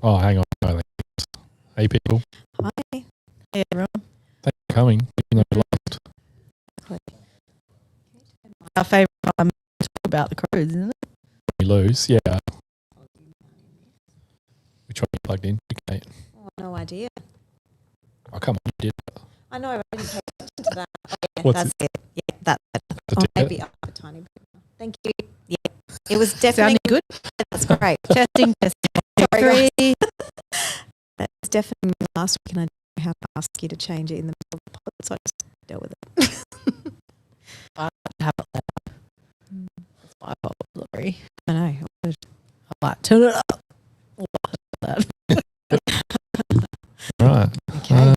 Oh, hang on. No, hey, people. Hi. Hey, everyone. Thanks for coming, even though you lost. Our favourite time to talk about the Crows, isn't it? We lose, yeah. Which one you plugged in? Okay. Oh, no idea. Oh, come on, you did. I know, I didn't pay attention to that. Oh, yeah, What's that's it? Yeah, that's it. That's Maybe up a tiny bit. Thank you. Yeah, it was definitely Sounding good. That's great. Testing. Sorry, Three. That was definitely last week, and I didn't know how to ask you to change it in the middle of the pod, so I just dealt with it. I have it loud. That's my fault, Laurie. I know. I might turn it up. Right. Okay.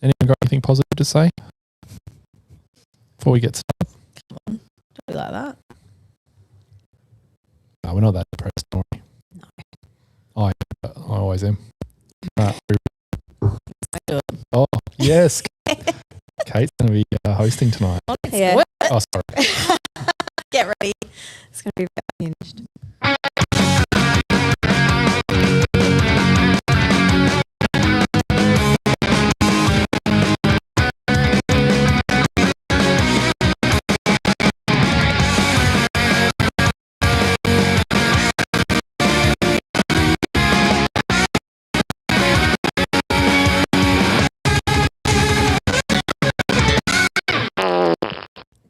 Anyone got anything positive to say before we get started? Don't be like that. No, we're not that depressed, are we? No. I always am. Right. Do Oh, yes. Kate's going to be hosting tonight. Yeah. Oh, sorry. Get ready. It's going to be very hinged.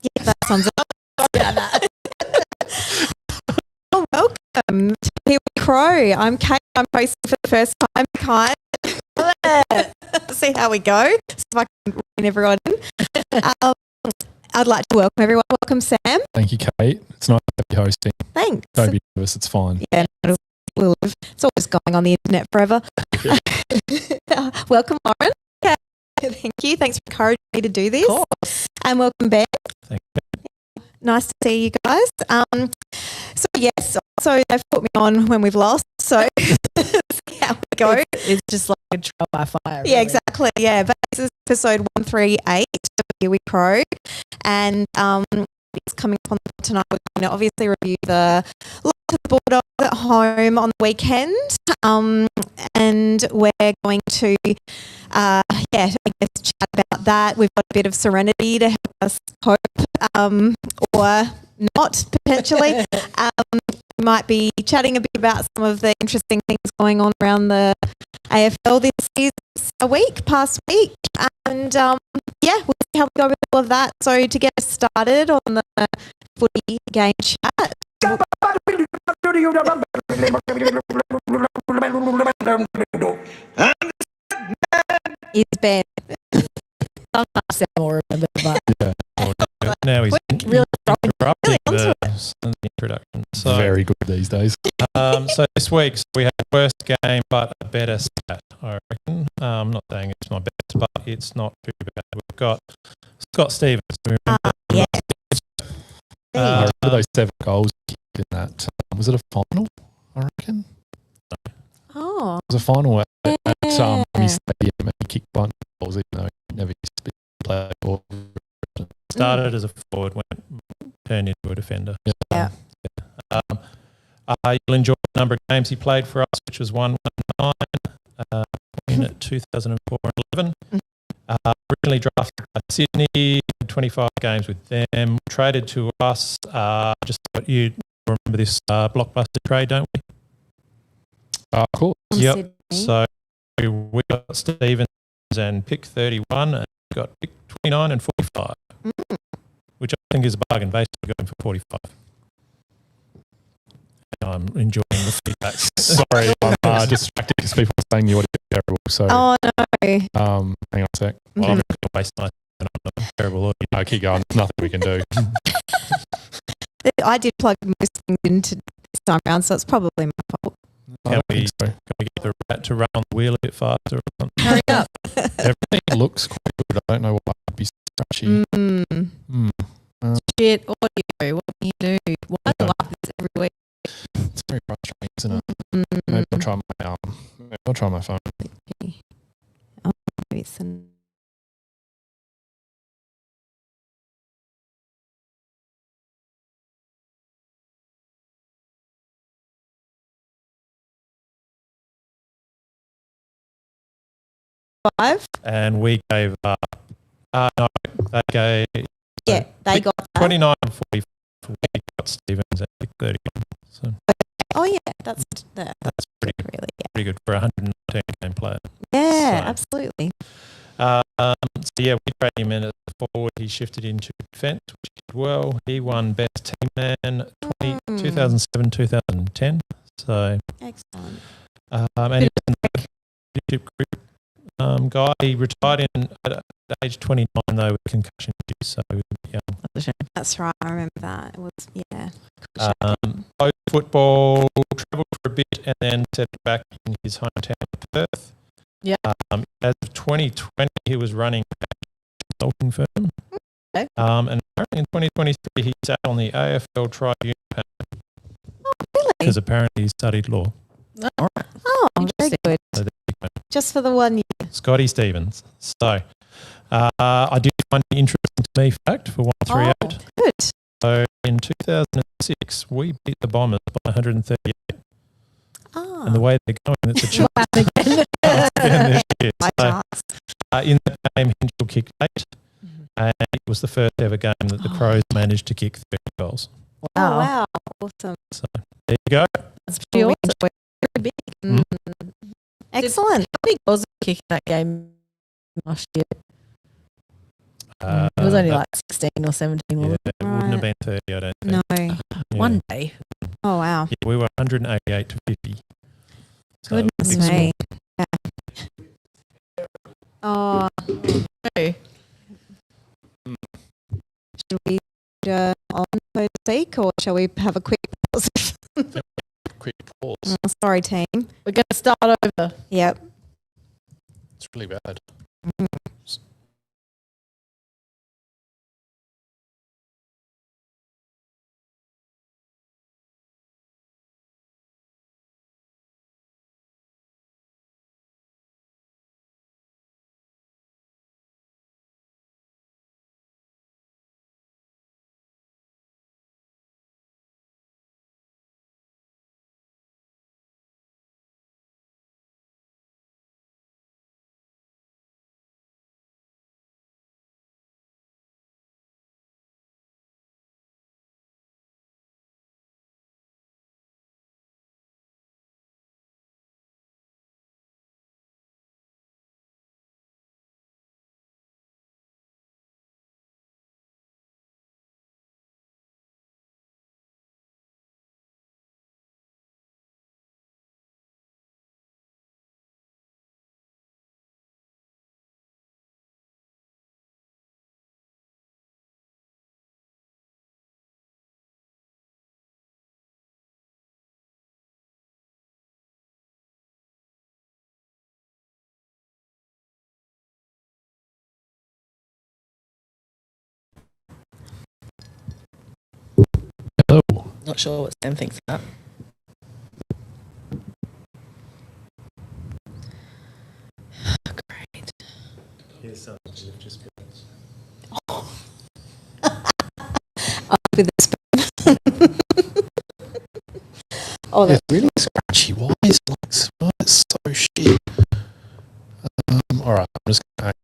Yeah, that sounds up. Oh, welcome to Here We Crow. I'm Kate. I'm hosting for the first time. Kind. See how we go. See if I can bring everyone in. I'd like to welcome everyone. Welcome, Sam. Thank you, Kate. It's nice to be hosting. Thanks. Don't be nervous. It's fine. Yeah, we'll live. It's always going on the internet forever. Welcome, Lauren. Okay. Thank you. Thanks for encouraging me to do this. And welcome, Ben. Thank Nice to see you guys. So they've put me on when we've lost. So see how we go. It's just like a trial by fire. Yeah, exactly. Yeah, but this is episode 138 of Here We Crow, and it's coming up on tonight. We're going to obviously review the loss of the Bulldogs at home on the weekend, and we're going to, I guess, chat about that. We've got a bit of serenity to help us cope, or not potentially. We might be chatting a bit about some of the interesting things going on around the AFL this past week. And we'll see how we go with all of that. So to get us started on the footy game chat. Is Ben. Sometimes Sam will remember, but Now he's really interrupting the introduction. So, very good these days. So this week we had a worst game but a better stat, I reckon. I'm not saying it's my best, but it's not too bad. We've got Scott Stevens. Yeah. Remember those 7 goals in that? Was it a final, I reckon? Oh. It was a final at Mini Stadium, and he kicked a bunch of goals, even though he never used to play ball. Started as a forward, turned into a defender. Yeah. You'll enjoy the number of games he played for us, which was 119 in 2004 and 11. Originally drafted by Sydney, 25 games with them, traded to us. Just thought you remember this blockbuster trade, don't we? Of course. Yep. So we got Stevens and pick 31 and got pick 29 and 45, which I think is a bargain. Basically going for 45. I'm enjoying the feedback. Sorry, I'm distracted because people are saying the audio is terrible. So, Oh, no. hang on a sec. Well, I'm not going to waste my time on a terrible audio. No, keep going. There's nothing we can do. I did plug most things into this time around, so it's probably my fault. Can we get the rat to run on the wheel a bit faster or something? hurry up. Everything looks quite good. I don't know why it'd be scratchy. Shit, audio. What can you do? Why do I like this every week? It's very frustrating, isn't it? Maybe I'll try my phone. Oh, maybe it's 45. and we gave up. No, they gave. Yeah, they got that. 29 and 45. We got Stevens and pick 30. So Oh yeah, that's pretty good. really Pretty good for a 119 game player. yeah, So- absolutely. So yeah, we traded him in as a forward. He shifted into defence, which he did well. He won best team man 2007, 2010. So Excellent. and he was in the leadership group guy. He retired at age 29 though with concussion issues. So yeah. That's right. I remember that. It was yeah. Played football, travelled for a bit, and then settled back in his hometown of Perth. Yeah. As of 2020, he was running a consulting firm. Okay. And apparently in 2023, he sat on the AFL tribunal Really? because apparently he studied law. All right. Oh, very good. So there you go. Just for the 1 year. Scotty Stevens. So I did find it interesting to me fact for 138. Oh, good. So in 2006, we beat the Bombers by 138. Oh. And the way they're going, it's a chance Again. again this year. By So, chance. in that game, Hinchell kicked 8, and it was the first ever game that the Crows managed to kick 30 goals. Oh, Wow. wow. Awesome. So there you go. That's pretty We awesome. Very big. Mm. Excellent. How many goals did you kick in that game last year? It was only That- like 16 or 17, yeah, wasn't it wouldn't have been 30, I don't think. No. it? Yeah. One day. Oh, wow. Yeah, we were 188 to 50. So Goodness big me. Yeah. Oh, Hey. should we on so to speak, or shall we have a quick pause? Quick pause. Oh, sorry, team. We're going to start over. Yep. It's really bad. Hello. Not sure what Sam thinks of that. Great. Here's something you've just With the spoon. Oh, It's that's really scratchy. Why is it like, why is it so shit? All right, I'm just going to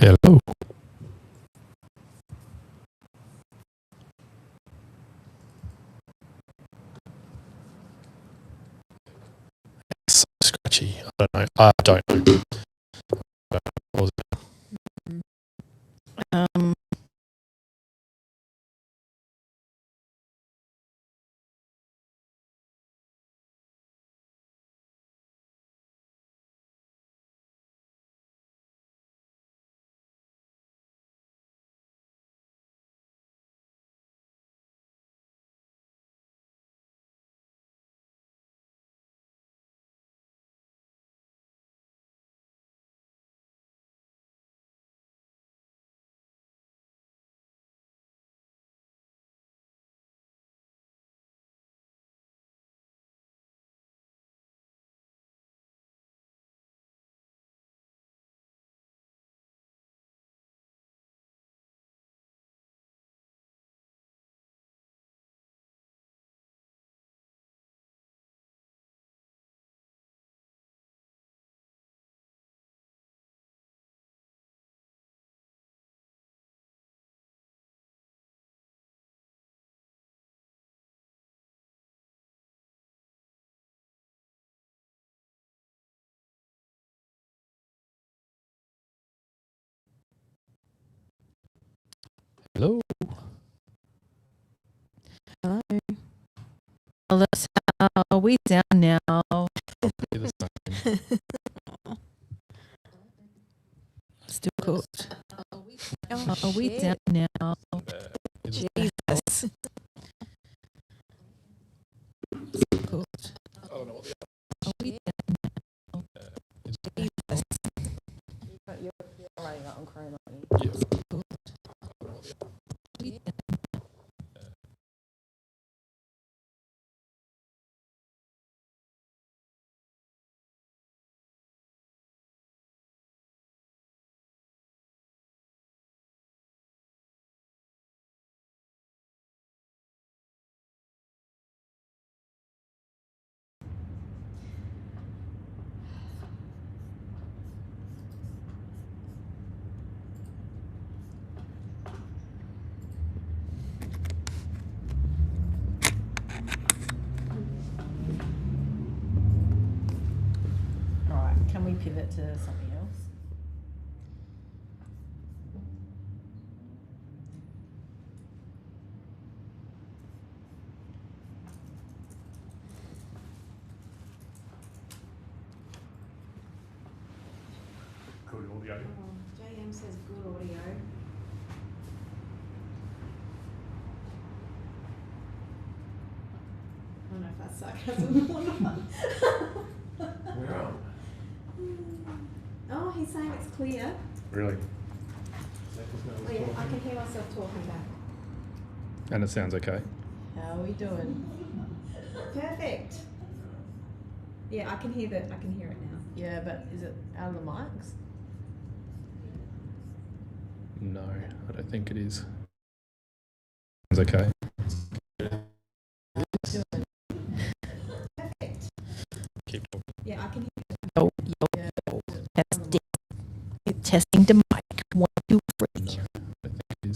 Hello. It's so scratchy. I don't know. I don't know. What was it? Hello. Hello. Well, that's how we down now. Probably the same. Still cooked. Oh, Are we shit. down now? Jesus. Still cooked. I don't know what the Are we down now? Jesus. You're running out on Chrome, aren't you? Yeah. Still cooked. Are we down All right, can we pivot to something else? Good audio. JM says good audio. I don't know if that's sarcasm or not. Where are Oh, he's saying it's clear. Really? Oh, yeah, I can hear myself talking back. And it sounds okay. How are we doing? Perfect. Yeah, I can hear it now. Yeah, but is it out of the mics? No, I don't think it is. Sounds okay. Perfect. Keep talking. Yeah, I can hear Yo, it. testing. Testing the mic. 1, 2, 3. No, I don't think it is.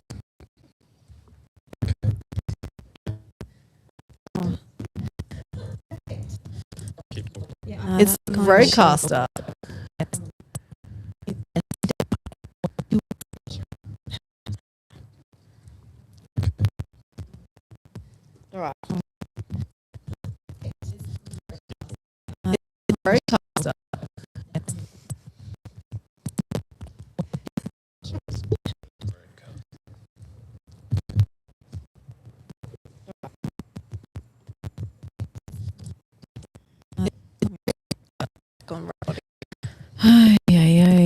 Perfect. Keep talking. Yeah, It's Roadcaster. All right. It's Roadcaster. Gone right. Ay, ay, ay.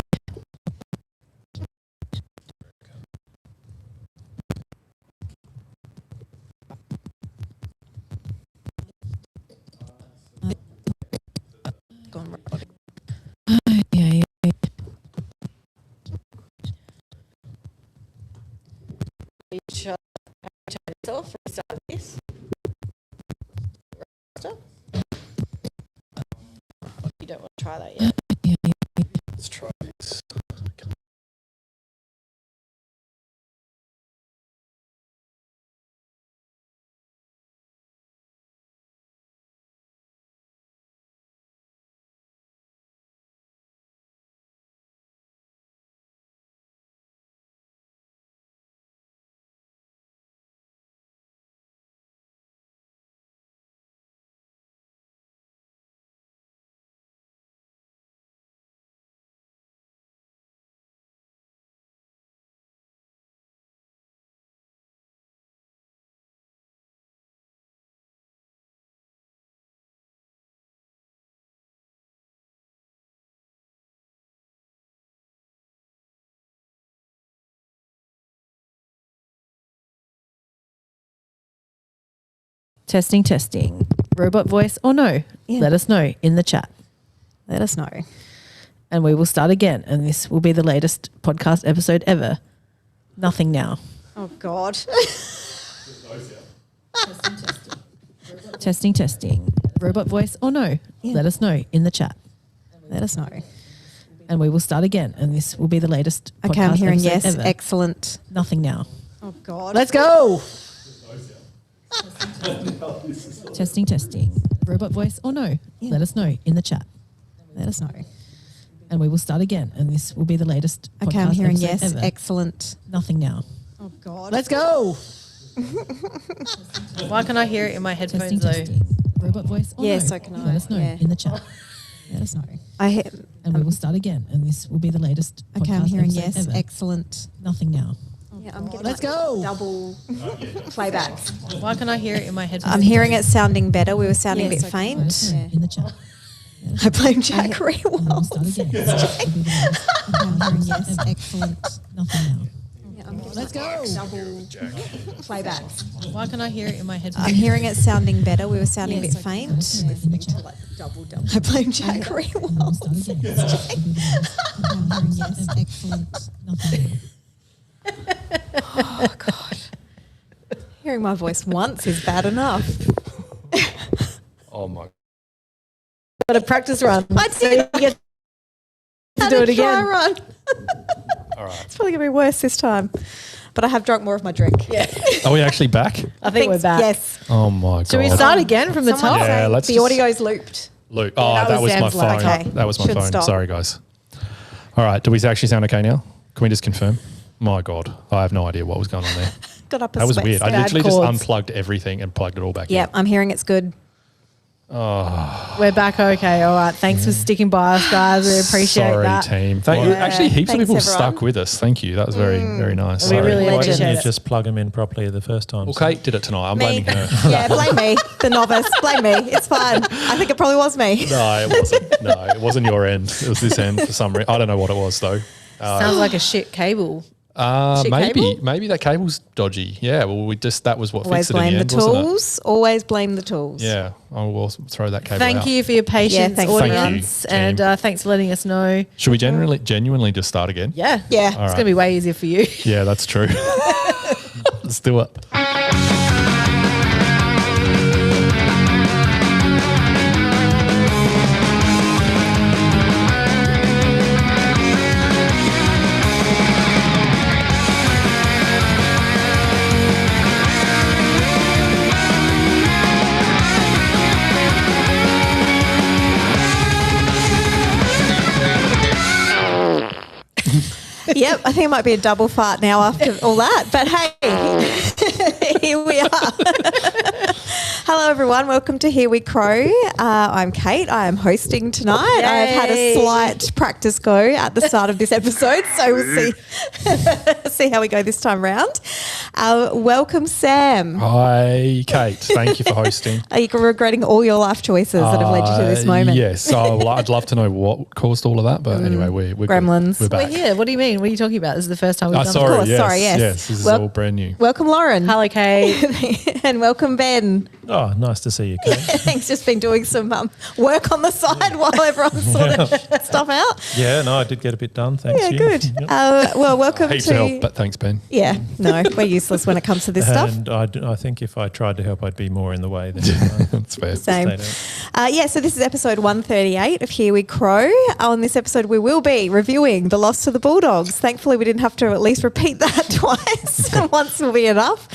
Gone right. Ay, ay, ay. You shut yourself. Restart this. Stop. You don't want to try that yet. Let's try this. Testing, testing. Robot voice or no? Yeah. Let us know in the chat. Let us know. And we will start again. And this will be the latest podcast episode ever. Nothing now. Oh, God. Testing, testing. Robot voice or no? Yeah. Let us know in the chat. Let us know. And we will start again. And this will be the latest podcast Okay, I'm hearing episode yes. ever. Excellent. Nothing now. Oh, God. Let's go. Testing, testing. Robot voice or no? Yeah. Let us know in the chat. Let us know. And we will start again. And this will be the latest Okay, podcast I'm hearing episode yes. ever. Excellent. Nothing now. Oh, God. Let's go. Why can I hear it in my Testing, headphones though? testing. Robot voice or Yeah, no? so can I. Let us know Yeah. in the chat. Let us know. I hear, And we will start again. And this will be the latest podcast okay, I'm hearing episode yes. ever. Excellent. Nothing now. Yeah, I'm getting Let's like go. double playbacks. Why can I hear it in my headphones? I'm hearing it sounding better. We were sounding a Yes, bit I can. Let us faint. know in the chat. I blame Jack real And we will well. start again. This will be the latest I'm hearing podcast yes. ever. Excellent. Nothing now. Yeah, I'm getting Let's like go. double playbacks. Why can I hear it in my headphones? I'm hearing it sounding better. We were sounding Yes, a bit I can. Let us faint. know in the chat. I blame Jack real And we will well. start again. This will be the latest podcast I'm hearing episode yes. ever. Excellent. Nothing now. Oh, God. Hearing my voice once is bad enough. Oh my. Got a practice run. I did. You get How to do it did try again. run. All right. It's probably going to be worse this time. But I have drunk more of my drink. Yeah. Are we actually back? I think we're back. Yes. Oh my god. Should we start again from the Someone top? Yeah, say let's the just- audio's looped. Luke. Oh, that that was was my Sam's line. phone. Okay. That was my Should phone. stop. Sorry, guys. All right. Do we actually sound okay now? Can we just confirm? My God. I have no idea what was going on there. Got up a That was sweat weird. I stain. literally just chords. unplugged everything and plugged it all back Yep, I'm hearing it's good. We're back. Okay. All right. Thanks for sticking by us, guys. We in. appreciate Sorry, that. team. Yeah. Actually, heaps of Thanks, people everyone. stuck with us. Thank you. That was very, very nice. We Sorry. really Why appreciate didn't you it. just plug them in properly the first time? Well, Kate did it tonight. I'm Me. blaming her. Yeah, blame me, the novice. Blame me. It's fine. I think it probably was me. No, it wasn't. No, it wasn't your end. It was this end for some reason. I don't know what it was though. Sounds like a shit cable. Shit Maybe cable? that cable's dodgy. Yeah, well, that was what Always fixed it in blame the the end, wasn't it? tools. Always blame the tools. Yeah, I will throw that cable Thank out. you for your patience, thanks, audience, everyone. and Thank you, thanks for letting us know. Should we genuinely just start again? Yeah, Yeah. It's going to be way easier for you. Yeah, that's true. Let's do it. Yep, I think it might be a double fart now after all that. But hey, here we are. Hello, everyone. Welcome to Here We Crow. I'm Kate. I am hosting tonight. Yay. I've had a slight practice go at the start of this episode, so we'll see how we go this time round. Welcome, Sam. Hi, Kate. Thank you for hosting. Are you regretting all your life choices that have led you to this moment? Yes. I'd love to know what caused all of that, but anyway, we're good. Gremlins. We're back. We're here. What do you mean? What are you talking about? This is the first time we've done Sorry, course, yes, sorry, yes. This is Well- all brand new. Welcome, Lauren. Hello, Kate. And welcome, Ben. Oh, nice to see you, Kate. Thanks. Just been doing some work on the side while everyone's sorting stuff out. Yeah, no, I did get a bit done. Thanks. Yeah, you. good. Yep. Well, welcome Heaps to. of help, but thanks, Ben. Yeah, no, we're useless when it comes to this stuff. And I think if I tried to help, I'd be more in the way than That's fair. Same. stayed out. Yeah, so this is episode 138 of Here We Crow. On this episode, we will be reviewing the loss to the Bulldogs. Thankfully, we didn't have to at least repeat that twice. Once will be enough.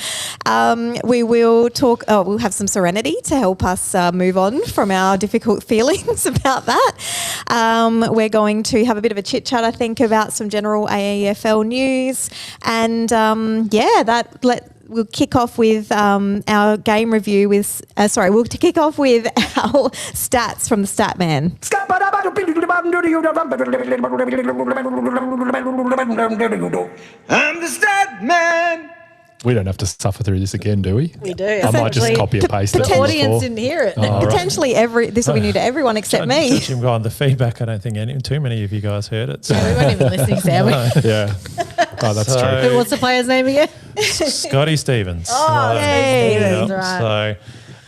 We will talk, we'll have some serenity to help us move on from our difficult feelings about that. We're going to have a bit of a chit chat, I think, about some general AAFL news. And we'll kick off with our game review with, we'll kick off with our stats from the Stat Man. I'm the stat man. We don't have to suffer through this again, do we? We do. I might just Essentially, copy and paste it. The from audience before. didn't hear it. Oh, right. Potentially this will be new to everyone except me. Judging by the feedback, I don't think too many of you guys heard it. So. We weren't even listening, Sam. Yeah. Oh, that's So- true. What's the player's name again? Scotty Stevens. Oh, Yay. Stevens, Yep. right.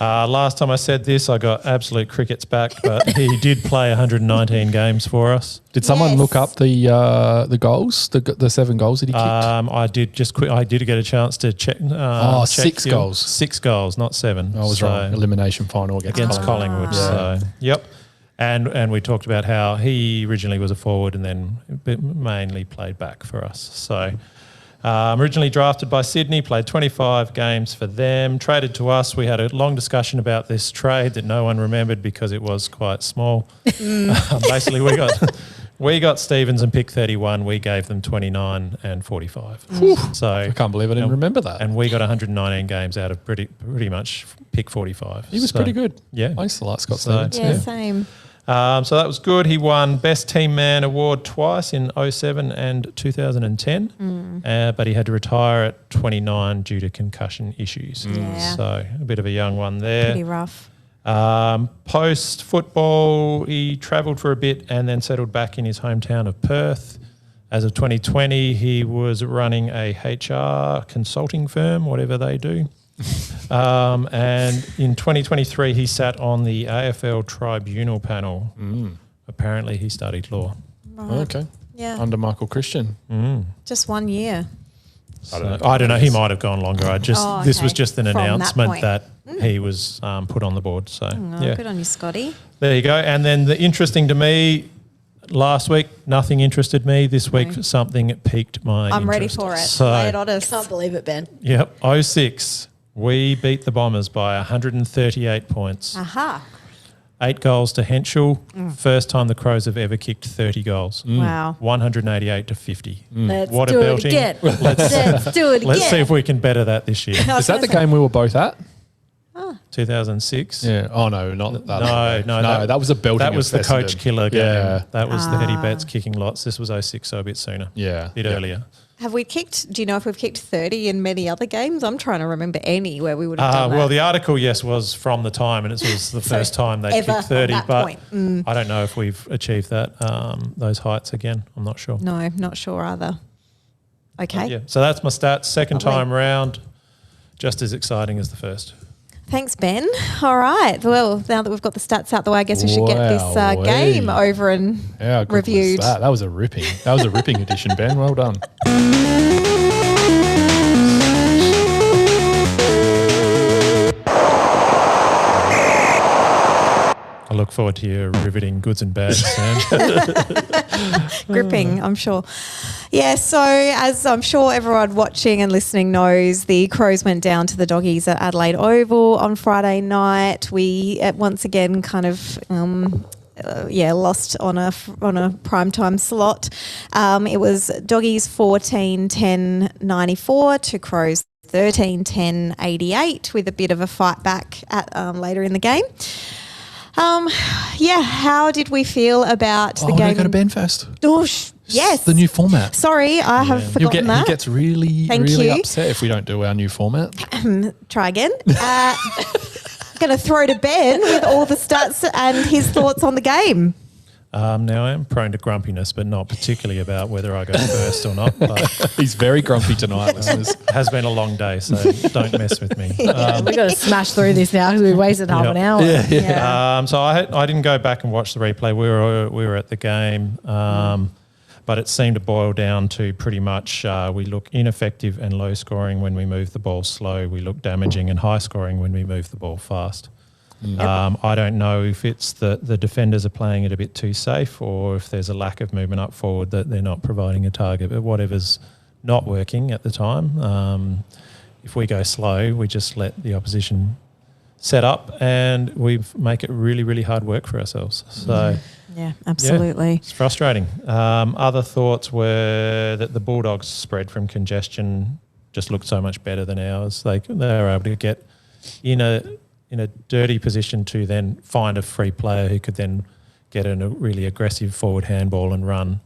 Last time I said this, I got absolute crickets back, but he did play 119 games for us. Did someone look up the goals, the 7 goals that he kicked? I did I did get a chance to check. Check 6 goals. 6 goals, not 7. I was wrong. Elimination final against Collingwood. Yeah. So, yep. And we talked about how he originally was a forward and then mainly played back for us. So originally drafted by Sydney, played 25 games for them, traded to us. We had a long discussion about this trade that no one remembered because it was quite small. Basically, we got Stevens and pick 31. We gave them 29 and 45. So I can't believe I didn't remember that. And we got 119 games out of pretty much pick 45. He was pretty good. Yeah. I used to like Scott Stevens. Yeah, same. So that was good. He won Best Team Man award twice in 2007 and 2010, but he had to retire at 29 due to concussion issues. Yeah. So a bit of a young one there. Pretty rough. Post football, he travelled for a bit and then settled back in his hometown of Perth. As of 2020, he was running a HR consulting firm, whatever they do. And in 2023, he sat on the AFL tribunal panel. Apparently, he studied law. Right. Okay. Yeah. Under Michael Christian. Just 1 year. I don't know. He might have gone longer. This was just an From that announcement point. that he was put on the board. So yeah, Good on you, Scotty. there you go. And then the interesting to me, last week nothing interested me. This week something piqued my. I'm ready interest. for it. So Lay it on us. Can't believe it, Ben. yep, 06. We beat the Bombers by 138 points. Aha. 8 goals to Henschel. First time the Crows have ever kicked 30 goals. Wow. 188 to 50. Let's What a do it belting. again. Let's do it again. Let's see if we can better that this year. Is that the game we were both at? 2006. Yeah. Oh, no, not that. No, that was a belting. That was the of coach Fessenden. killer game. Yeah. That was the heady bets kicking lots. This was 06, so a bit sooner. Yeah. A bit earlier. Have we kicked, do you know if we've kicked 30 in many other games? I'm trying to remember any where we would have done that. Well, the article, yes, was from the time, and it was the first time they ever kicked 30. on that But point. I don't know if we've achieved that those heights again. I'm not sure. No, not sure either. Okay. Yeah. So that's my stats. Second Lovely. time round, just as exciting as the first. Thanks, Ben. All right. Well, now that we've got the stats out the way, I guess we should get this Wowee. game over and How good reviewed. was that? That was a ripping. That was a ripping edition, Ben. Well done. I look forward to your riveting goods and bads, Sam. Gripping, I'm sure. Yeah, so as I'm sure everyone watching and listening knows, the Crows went down to the Doggies at Adelaide Oval on Friday night. We once again kind of lost on a primetime slot. It was Doggies 14-10-94 to Crows 13-10-88 with a bit of a fight back at later in the game. How did we feel about the We're game? going to Ben first. Yes. The new format. Sorry, I have forgotten that. He gets really, Thank really you. upset if we don't do our new format. Try again. Going to throw to Ben with all the stats and his thoughts on the game. Now I am prone to grumpiness, but not particularly about whether I go first or not. But He's very grumpy tonight, listeners. it has been a long day, so don't mess with me. We've got to smash through this now because we wasted half an hour. Yeah. So I didn't go back and watch the replay. We were at the game, but it seemed to boil down to pretty much we look ineffective and low scoring when we move the ball slow. We look damaging and high scoring when we move the ball fast. I don't know if it's the defenders are playing it a bit too safe or if there's a lack of movement up forward that they're not providing a target. But whatever's not working at the time, if we go slow, we just let the opposition set up and we make it really, really hard work for ourselves. So Yeah, absolutely. it's frustrating. Other thoughts were that the Bulldogs' spread from congestion just looked so much better than ours. They were able to get in a dirty position to then find a free player who could then get in a really aggressive forward handball and run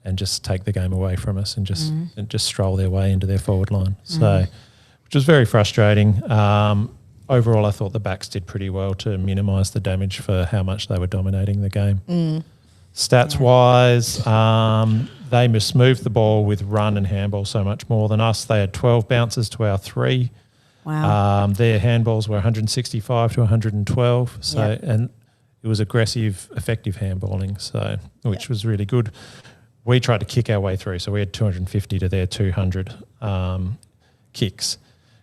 and just take the game away from us and just stroll their way into their forward line. So, which was very frustrating. Overall, I thought the backs did pretty well to minimise the damage for how much they were dominating the game. Stats-wise, they moved the ball with run and handball so much more than us. They had 12 bounces to our 3. Wow. Their handballs were 165 to 112. So, Yep. and it was aggressive, effective handballing, so which was really good. We tried to kick our way through, so we had 250 to their 200 kicks.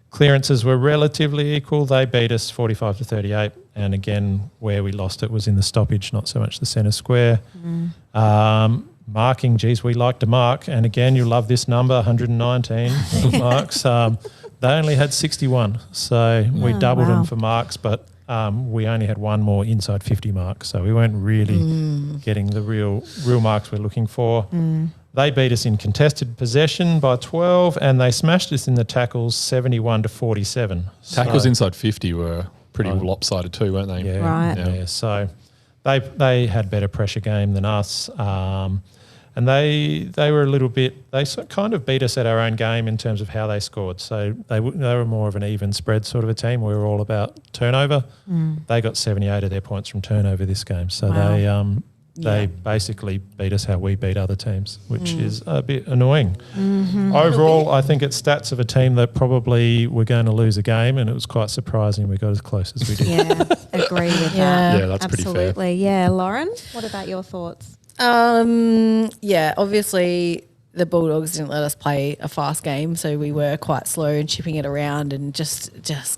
Clearances were relatively equal. They beat us 45 to 38, and again, where we lost it was in the stoppage, not so much the centre square. Marking, geez, we like to mark, and again, you'll love this number, 119 marks. They only had 61, so we doubled them for marks, but we only had one more inside 50 mark, so we weren't really getting the real marks we're looking for. They beat us in contested possession by 12, and they smashed us in the tackles 71 to 47. Tackles So- inside 50 were pretty lopsided too, weren't they? Yeah, Right. yeah. So they had better pressure game than us, and they were a little bit. They kind of beat us at our own game in terms of how they scored. So they were more of an even spread sort of a team. We were all about turnover. They got 78 of their points from turnover this game. So they basically beat us how we beat other teams, which is a bit annoying. Overall, I think it's stats of a team that probably were going to lose a game, and it was quite surprising we got as close as we did. Yeah, agree with that. Yeah, that's pretty fair. Absolutely. Yeah, Lauren, what about your thoughts? Yeah, obviously the Bulldogs didn't let us play a fast game, so we were quite slow and chipping it around, and just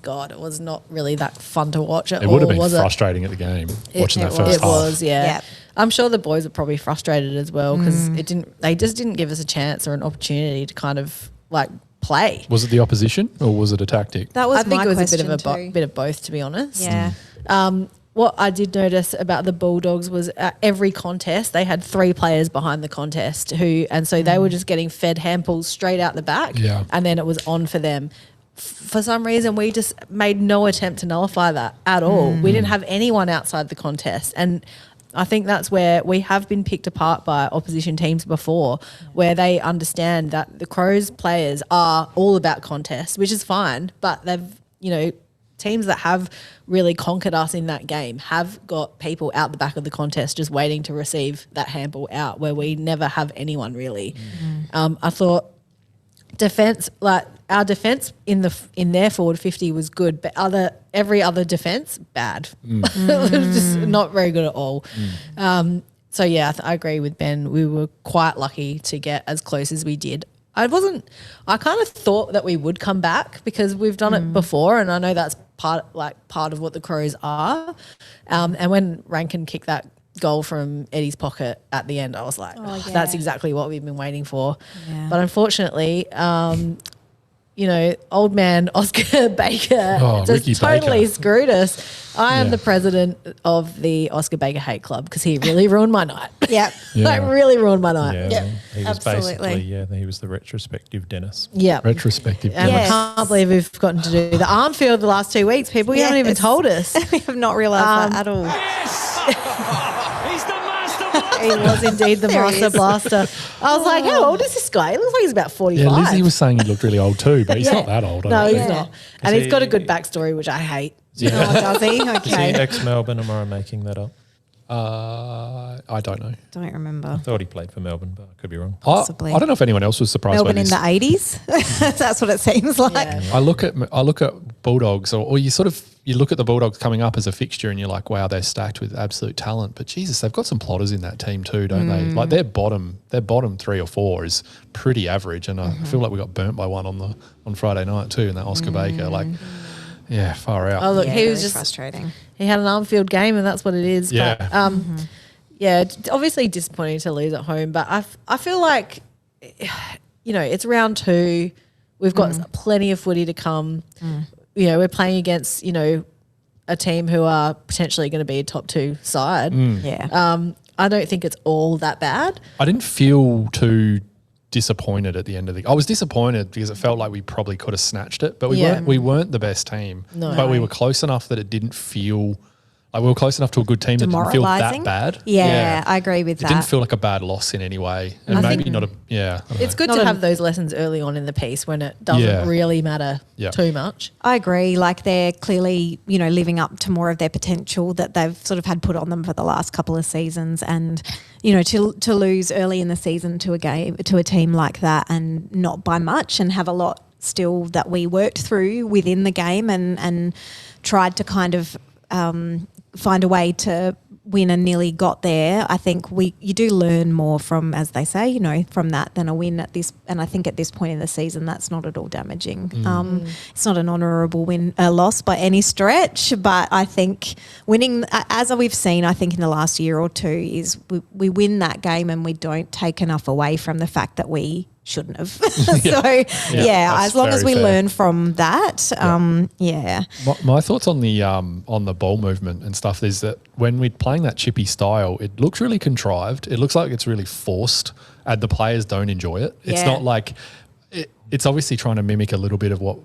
God, it was not really that fun to watch at It all. would have been was it? frustrating at the game, watching that first It half. was, yeah. Yep. I'm sure the boys were probably frustrated as well because they just didn't give us a chance or an opportunity to kind of like play. Was it the opposition or was it a tactic? That was I think my it was a question bit of too. bit of both, to be honest. Yeah. What I did notice about the Bulldogs was at every contest they had 3 players behind the contest and so they were just getting fed handballs straight out the back, Yeah. and then it was on for them. For some reason, we just made no attempt to nullify that at all. We didn't have anyone outside the contest, and I think that's where we have been picked apart by opposition teams before, where they understand that the Crows players are all about contests, which is fine, but they've, teams that have really conquered us in that game have got people out the back of the contest just waiting to receive that handball out, where we never have anyone really. I thought defense, like our defense in their forward 50 was good, but every other defense bad. It was just not very good at all. So yeah, I agree with Ben. We were quite lucky to get as close as we did. I kind of thought that we would come back because we've done it before, and I know that's part of what the Crows are. And when Rankin kicked that goal from Eddie's pocket at the end, I was like, that's exactly what we've been waiting for. Yeah. But unfortunately, old man Oscar Baker just Ricky totally Baker. screwed us. I am Yeah. the president of the Oscar Baker Hate Club because he really ruined my night. Yep. Like really ruined my night. Yeah, Yep, he was absolutely. basically, he was the retrospective Dennis. Yeah. Retrospective. And Yes. I can't believe we've gotten to do the arm field the last 2 weeks. People, you haven't even Yes. told us. We have not realised that at all. He's the master. He was indeed the There he master is. blaster. I was like, how old is this guy? He looks like he's about 45. Yeah, Lizzie was saying he looked really old too, but he's Yeah. not that old. I No, don't he's think. not. And Is he's got a he- good backstory, which I hate. Oh, does he? Is he Okay. ex-Melbourne, or am I making that up? I don't know. Don't remember. I thought he played for Melbourne, but I could be wrong. Possibly. I don't know if anyone else was surprised Melbourne by in this. the 80s. That's what it seems like. Yeah. I look at Bulldogs, or you look at the Bulldogs coming up as a fixture, and you're like, wow, they're stacked with absolute talent. But Jesus, they've got some plotters in that team too, don't they? Like their bottom 3 or 4 is pretty average, and I feel like we got burnt by one on Friday night too, in that Oscar Baker. Like, yeah, far out. Oh, look, Yeah, he was really just frustrating. He had an arm field game, and that's what it is. Yeah. But, yeah, obviously disappointing to lose at home. But I feel like, it's round 2. We've got plenty of footy to come. We're playing against, a team who are potentially going to be a top 2 side. Yeah. I don't think it's all that bad. I didn't feel too disappointed at the end of I was disappointed because it felt like we probably could have snatched it, but we weren't the best team. No. But we were close enough that it didn't feel like we were close enough to a good team that didn't feel that Demoralising? bad. Yeah, I agree with It that. didn't feel like a bad loss in any way, and maybe not a I don't It's know. good Not to a- have those lessons early on in the piece when it doesn't Yeah. really matter Yeah. too much. I agree. Like they're clearly, living up to more of their potential that they've sort of had put on them for the last couple of seasons. And, to lose early in the season to a team like that and not by much and have a lot still that we worked through within the game and tried to kind of find a way to win and nearly got there. I think you do learn more from, as they say, you know, from that than a win at this. And I think at this point in the season, that's not at all damaging. It's not an honourable loss by any stretch, but I think winning, as we've seen, I think in the last year or two, is we win that game and we don't take enough away from the fact that we shouldn't have. As long as we learn from that, My thoughts on the ball movement and stuff is that when we're playing that chippy style, it looks really contrived. It looks like it's really forced, and the players don't enjoy it. It's not like it's obviously trying to mimic a little bit of what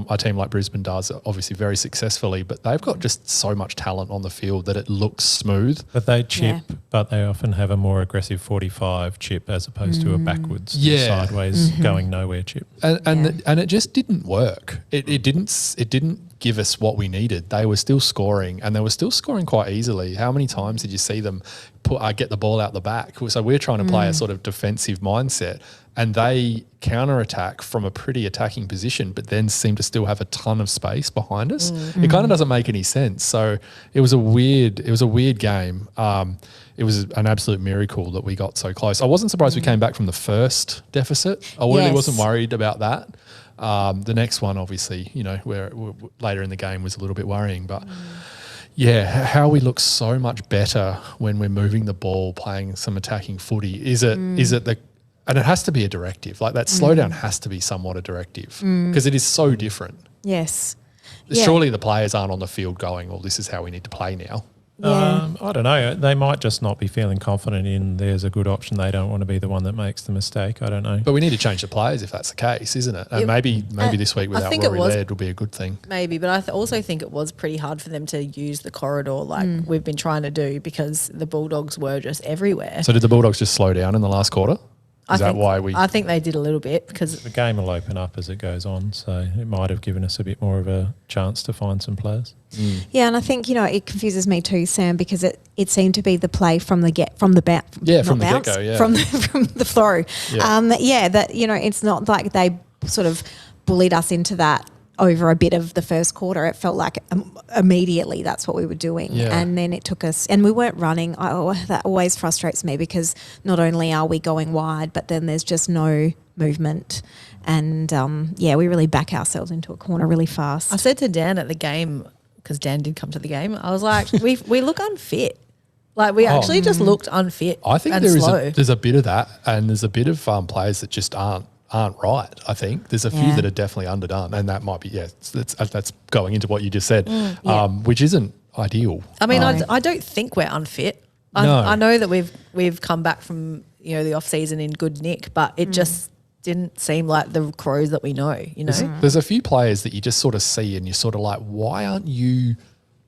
a team like Brisbane does, obviously very successfully, but they've got just so much talent on the field that it looks smooth. But they chip, but they often have a more aggressive 45 chip as opposed to a backwards, sideways, going nowhere chip. And it just didn't work. It didn't give us what we needed. They were still scoring, and they were still scoring quite easily. How many times did you see them get the ball out the back? So we're trying to play a sort of defensive mindset, and they counter-attack from a pretty attacking position, but then seem to still have a ton of space behind us. It kind of doesn't make any sense. So it was a weird game. It was an absolute miracle that we got so close. I wasn't surprised we came back from the first deficit. I really wasn't worried about that. The next one, obviously, you know, where later in the game was a little bit worrying, but how we look so much better when we're moving the ball, playing some attacking footy. Is it and it has to be a directive. Like that slowdown has to be somewhat a directive because it is so different. Yes. Surely the players aren't on the field going, well, this is how we need to play now. I don't know. They might just not be feeling confident in there's a good option. They don't want to be the one that makes the mistake. I don't know. But we need to change the players if that's the case, isn't it? And maybe this week without Rory Laird will be a good thing. Maybe, but I also think it was pretty hard for them to use the corridor like we've been trying to do because the Bulldogs were just everywhere. So did the Bulldogs just slow down in the last quarter? I think they did a little bit because the game will open up as it goes on, so it might have given us a bit more of a chance to find some players. Yeah, and I think, you know, it confuses me too, Sam, because it seemed to be the play from the get-go, from the throw. That, you know, it's not like they sort of bullied us into that over a bit of the first quarter. It felt like immediately that's what we were doing. Yeah. And then it took us, and we weren't running. That always frustrates me because not only are we going wide, but then there's just no movement. And we really back ourselves into a corner really fast. I said to Dan at the game, because Dan did come to the game, I was like, we look unfit. Like we actually just looked unfit. I think there's a bit of that, and there's a bit of players that just aren't right. I think there's a few that are definitely underdone, and that might be that's going into what you just said, which isn't ideal. I mean, I don't think we're unfit. I know that we've come back from, you know, the off season in good nick, but it just didn't seem like the Crows that we know. You know, there's a few players that you just sort of see, and you're sort of like, why aren't you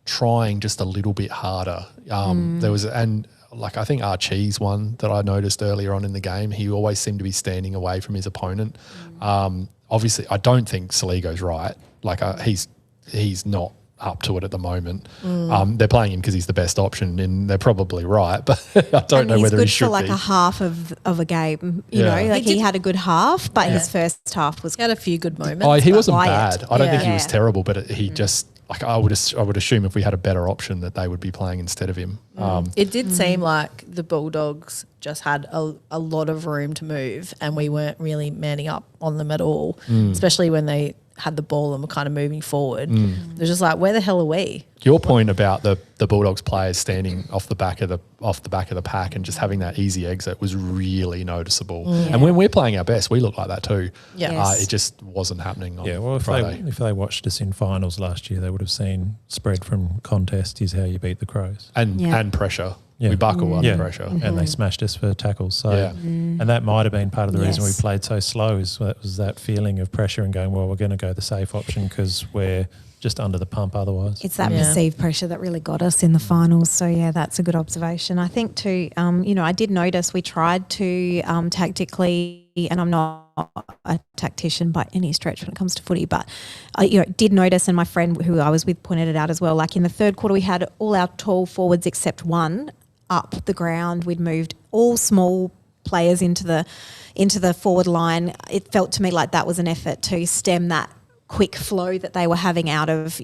trying just a little bit harder? There was I think Archie's one that I noticed earlier on in the game. He always seemed to be standing away from his opponent. Obviously, I don't think Saligo's right. Like he's not up to it at the moment. They're playing him because he's the best option, and they're probably right. But I don't know whether he should be. He's good for like a half of a game. You know, like he had a good half, but his first half was. He had a few good moments. Oh, he wasn't bad. I don't think he was terrible, but he just. Like I would assume if we had a better option that they would be playing instead of him. It did seem like the Bulldogs just had a lot of room to move, and we weren't really manning up on them at all, especially when they had the ball and were kind of moving forward. They're just like, where the hell are we? Your point about the Bulldogs players standing off the back of the pack and just having that easy exit was really noticeable. And when we're playing our best, we look like that too. It just wasn't happening on Friday. If they watched us in finals last year, they would have seen spread from contest is how you beat the Crows. And pressure. Yeah. We buckle under pressure. And they smashed us for tackles. So, and that might have been part of the reason we played so slow is that was that feeling of pressure and going, well, we're going to go the safe option because we're just under the pump otherwise. It's that perceived pressure that really got us in the finals. So, that's a good observation. I think too, I did notice we tried to tactically, and I'm not a tactician by any stretch when it comes to footy, but I did notice, and my friend who I was with pointed it out as well, like in the third quarter we had all our tall forwards except one up the ground. We'd moved all small players into the forward line. It felt to me like that was an effort to stem that quick flow that they were having out of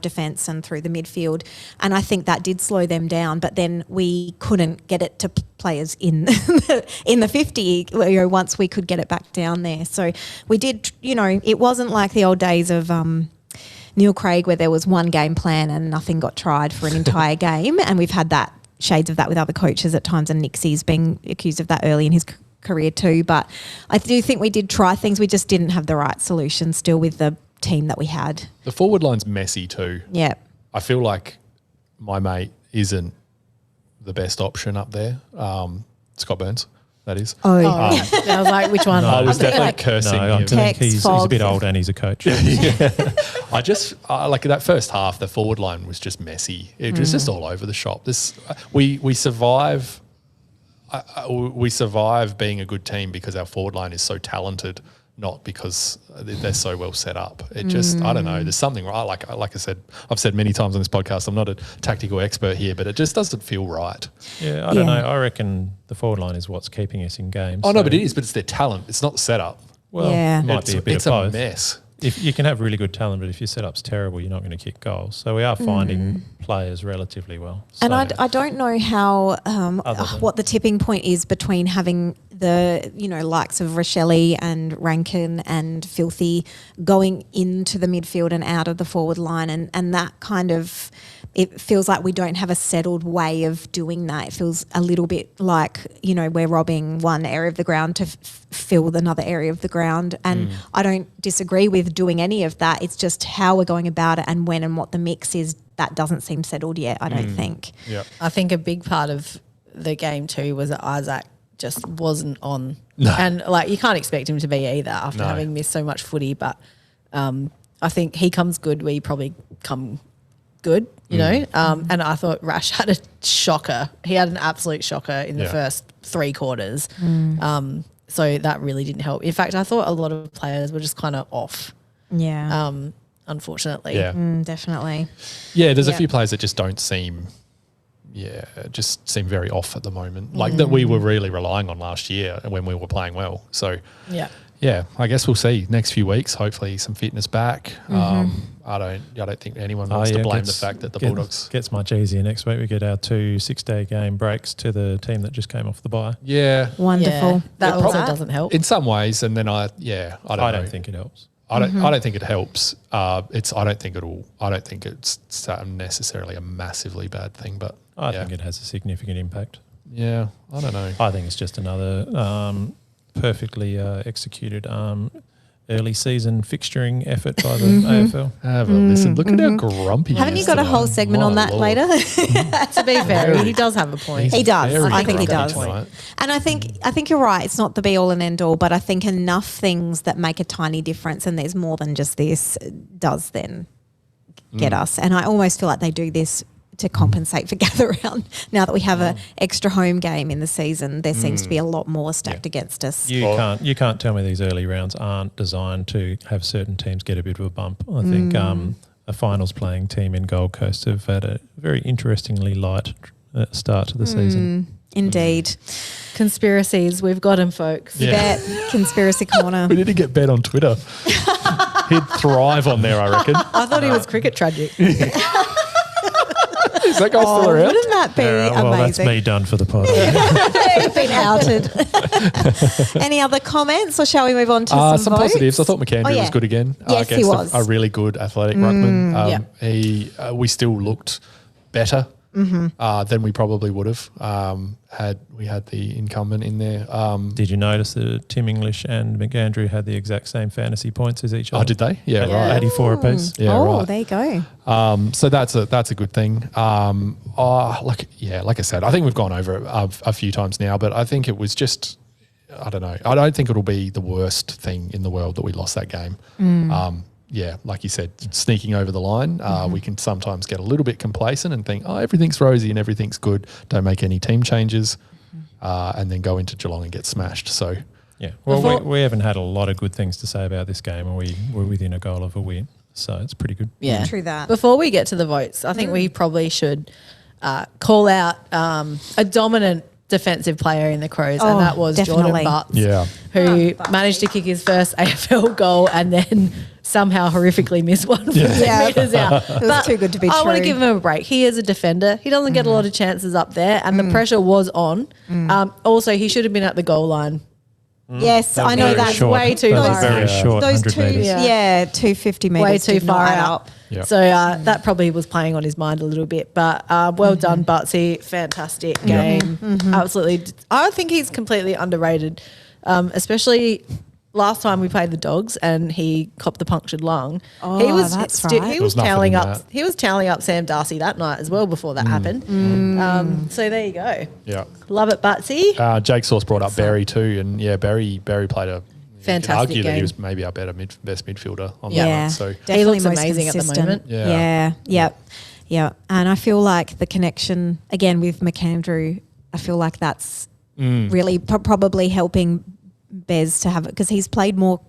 defence and through the midfield. And I think that did slow them down, but then we couldn't get it to players in the 50, once we could get it back down there. So we did, it wasn't like the old days of Neil Craig where there was one game plan and nothing got tried for an entire game. And we've had that shades of that with other coaches at times, and Nixie's being accused of that early in his career too. But I do think we did try things. We just didn't have the right solution still with the team that we had. The forward line's messy too. Yeah. I feel like my mate isn't the best option up there. Scott Burns, that is. Oh, I was like, which one? I was definitely like, cursing No, I him. think he's a Fogs. bit old and he's a coach. I like that first half, the forward line was just messy. It was just all over the shop. We survive. We survive being a good team because our forward line is so talented, not because they're so well set up. It just, I don't know, there's something right. Like I said, I've said many times on this podcast, I'm not a tactical expert here, but it just doesn't feel right. Yeah, I don't know. I reckon the forward line is what's keeping us in games. Oh, no, but it is, but it's their talent. It's not the setup. Well, Yeah. it might be a bit It's of a both. mess. If you can have really good talent, but if your setup's terrible, you're not going to kick goals. So we are finding players relatively well. And So- I don't know how Other than- what the tipping point is between having the likes of Rochelle and Rankin and Filthy going into the midfield and out of the forward line, and that kind of, it feels like we don't have a settled way of doing that. It feels a little bit like we're robbing one area of the ground to fill another area of the ground, and I don't disagree with doing any of that. It's just how we're going about it and when and what the mix is. That doesn't seem settled yet, I don't think. Yeah. I think a big part of the game too was that Isaac just wasn't on. And like you can't expect him to be either after having missed so much footy. But I think he comes good where you probably come good, and I thought Rash had a shocker. He had an absolute shocker in the first 3 quarters. So that really didn't help. In fact, I thought a lot of players were just kind of off, Yeah, unfortunately. Yeah. definitely. Yeah, there's a Yeah. few players that just don't seem, just seem very off at the moment. Like that we were really relying on last year when we were playing well. So, Yeah. I guess we'll see next few weeks. Hopefully, some fitness back. I don't think anyone wants to blame the fact that the Bulldogs. Gets much easier next week. We get our 2 6-day game breaks to the team that just came off the bye. Yeah, Wonderful. Yeah, that also That. doesn't help. in some ways, and then I don't know. I don't think it helps. I don't think it helps. I don't think it's necessarily a massively bad thing, but I think it has a significant impact. yeah, I don't know. I think it's just another perfectly executed early season fixturing effort by the AFL. Have a listen. Look at how grumpy. he Haven't you is got a today. whole segment My on that Lord. later? To be fair, he does have a point. He does. Very I think he grumpy does. tonight. And I think you're right. It's not the be all and end all, but I think enough things that make a tiny difference, and there's more than just this, does then get us. And I almost feel like they do this to compensate for gather round. Now that we have a extra home game in the season, there seems to be a lot more stacked against us. You can't tell me these early rounds aren't designed to have certain teams get a bit of a bump. I think a finals playing team in Gold Coast have had a very interestingly light start to the season. Indeed. Conspiracies, we've got them, folks. You bet. Conspiracy corner. We need to get Bet on Twitter. He'd thrive on there, I reckon. I thought he was cricket tragic. Is that guy still around? Wouldn't that be Well, that's amazing? me done for the pod. You've been outed. Any other comments, or shall we move on to some votes? positives. I thought McAndrew was good again. Yes, he against was. a really good athletic ruckman. We still looked better than we probably would have had we had the incumbent in there. Did you notice that Tim English and McAndrew had the exact same fantasy points as each other? Oh, did they? Yeah, right. 84 apiece. Yeah, oh, right. there you go. So that's a good thing. Like I said, I think we've gone over it a few times now, but I think it was just, I don't know. I don't think it'll be the worst thing in the world that we lost that game. Like you said, sneaking over the line, we can sometimes get a little bit complacent and think, oh, everything's rosy and everything's good. Don't make any team changes, and then go into Geelong and get smashed. So, Yeah. Well, we haven't had a lot of good things to say about this game, and we were within a goal of a win. So it's pretty good. Yeah. True that. Before we get to the votes, I think we probably should call out a dominant defensive player in the Crows, Oh, and that was definitely. Jordan Butts, Yeah. who managed to kick his first AFL goal and then somehow horrifically missed one from 10 metres out. It was too good to be I want to true. give him a break. He is a defender. He doesn't get a lot of chances up there, and the pressure was on. Also, he should have been at the goal line. Yes, I know Very that's short. way too That was far very out. short. Those 100 two, metres. yeah, 250 metres. Way too did not far add out. up. Yep. So that probably was playing on his mind a little bit. But well done, Butsy. Fantastic game. Absolutely. I think he's completely underrated, especially last time we played the Dogs and he copped the punctured lung. Oh, he was that's he right. was There was nothing toweling in up. that. He was toweling up Sam Darcy that night as well before that happened. So there you go. Yeah. Love it, Butsy. Jake Sauce brought up Barry too, and Barry played a Fantastic you could argue that game. he was maybe our best midfielder on Yeah. that Yeah, one. So definitely looks most amazing at the consistent. moment. Yeah. Yeah. And I feel like the connection again with McAndrew, I feel like that's really probably helping Bez to have it because he's played more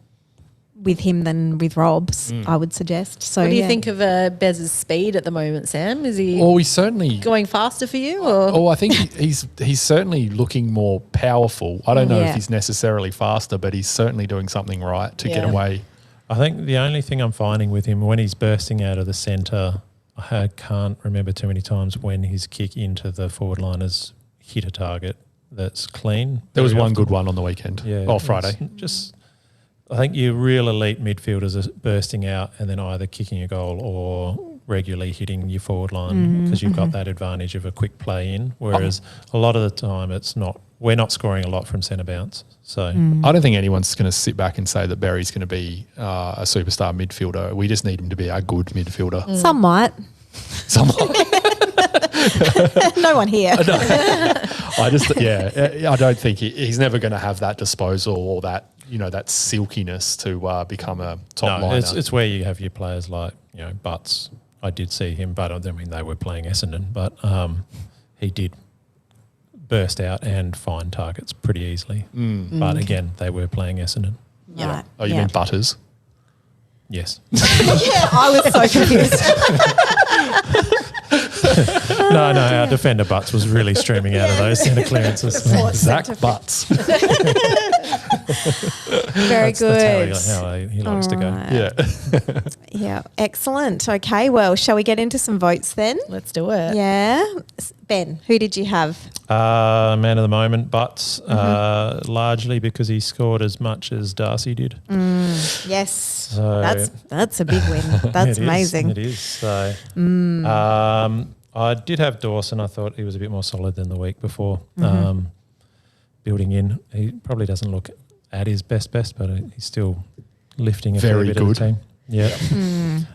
with him than with Rob's, I would suggest. So What do you think of Bez's speed at the moment, Sam? Is he Well, he's certainly. going faster for you? Or? Oh, I think he's certainly looking more powerful. I don't know Yeah. if he's necessarily faster, but he's certainly doing something right to get Yeah. away. I think the only thing I'm finding with him when he's bursting out of the centre, I can't remember too many times when his kick into the forward line has hit a target that's clean. There was Very one often. good one on the weekend. Yeah. Oh, Friday. it's Just, I think your real elite midfielders are bursting out and then either kicking a goal or regularly hitting your forward line because you've got that advantage of a quick play in. Whereas a lot of the time it's not. We're not scoring a lot from centre bounce. So I don't think anyone's going to sit back and say that Barry's going to be a superstar midfielder. We just need him to be a good midfielder. Some might. Someone. No one here. I don't think he's never going to have that disposal or that that silkiness to become a top no, liner. it's where you have your players like Butts. I did see him, but I mean they were playing Essendon, but he did burst out and find targets pretty easily. But again, they were playing Essendon. Right. Oh, you mean Butters? Yes. Yeah, I was so confused. No, our defender Butts was really streaming out of those centre clearances. Zach Butts. Very good. That's how he likes to go. Alright. Yeah. Yeah, excellent. Okay, well, shall we get into some votes then? Let's do it. Yeah. Ben, who did you have? Man of the moment, Butts, largely because he scored as much as Darcy did. Yes. So That's a big win. That's It is, amazing. It is. So I did have Dawson. I thought he was a bit more solid than the week before. Building in, he probably doesn't look at his best, but he's still lifting a fair Very bit good. of the team. Yeah.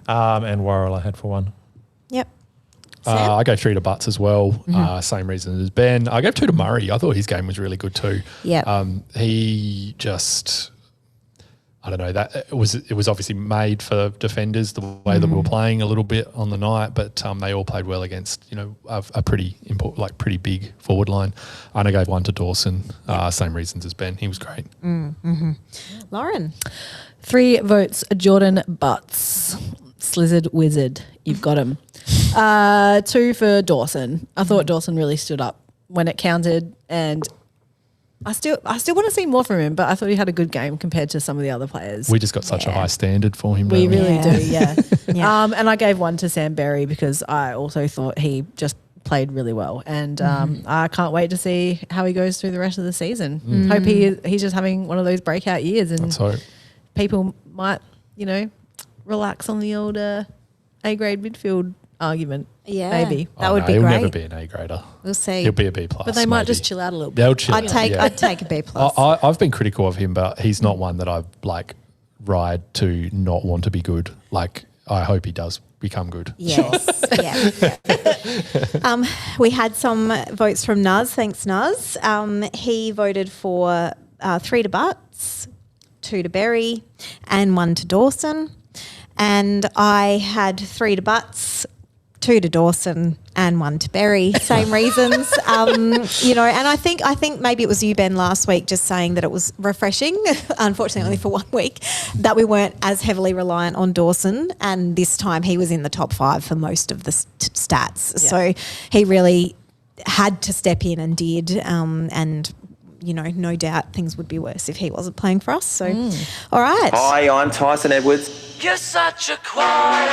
And Worrell I had for one. Yep. Sam? I gave 3 to Butts as well. Same reason as Ben. I gave 2 to Murray. I thought his game was really good too. Yep. He just, I don't know, that it was obviously made for defenders the way that we were playing a little bit on the night, but they all played well against a pretty important, like pretty big forward line. And I gave 1 to Dawson. Same reasons as Ben. He was great. Lauren. 3 votes, Jordan Butts. Slizzard Wizard. You've got him. 2 for Dawson. I thought Dawson really stood up when it counted, and I still want to see more from him, but I thought he had a good game compared to some of the other players. We just got such a high standard for him. We don't really Yeah. do, yeah. Yeah. And I gave 1 to Sam Berry because I also thought he just played really well, and I can't wait to see how he goes through the rest of the season. Hope he's just having one of those breakout years, and Let's hope. people might relax on the old A-grade midfield argument. Yeah. Maybe. That would be he'll great. never be an A grader. We'll see. He'll be a B plus. But they might maybe. just chill out a little bit. They'll chill. I'd take a B plus. I've been critical of him, but he's not one that I ride to not want to be good. Like, I hope he does become good. Yes. Yeah. We had some votes from Nuz. Thanks, Nuz. He voted for 3 to Butts, 2 to Berry, and 1 to Dawson. And I had 3 to Butts, 2 to Dawson, and 1 to Berry. Same reasons. And I think maybe it was you, Ben, last week just saying that it was refreshing, unfortunately only for 1 week, that we weren't as heavily reliant on Dawson. And this time he was in the top 5 for most of the stats. Yeah. So he really had to step in and did, and no doubt things would be worse if he wasn't playing for us. So, all right. Hi, I'm Tyson Edwards. You're such a quiet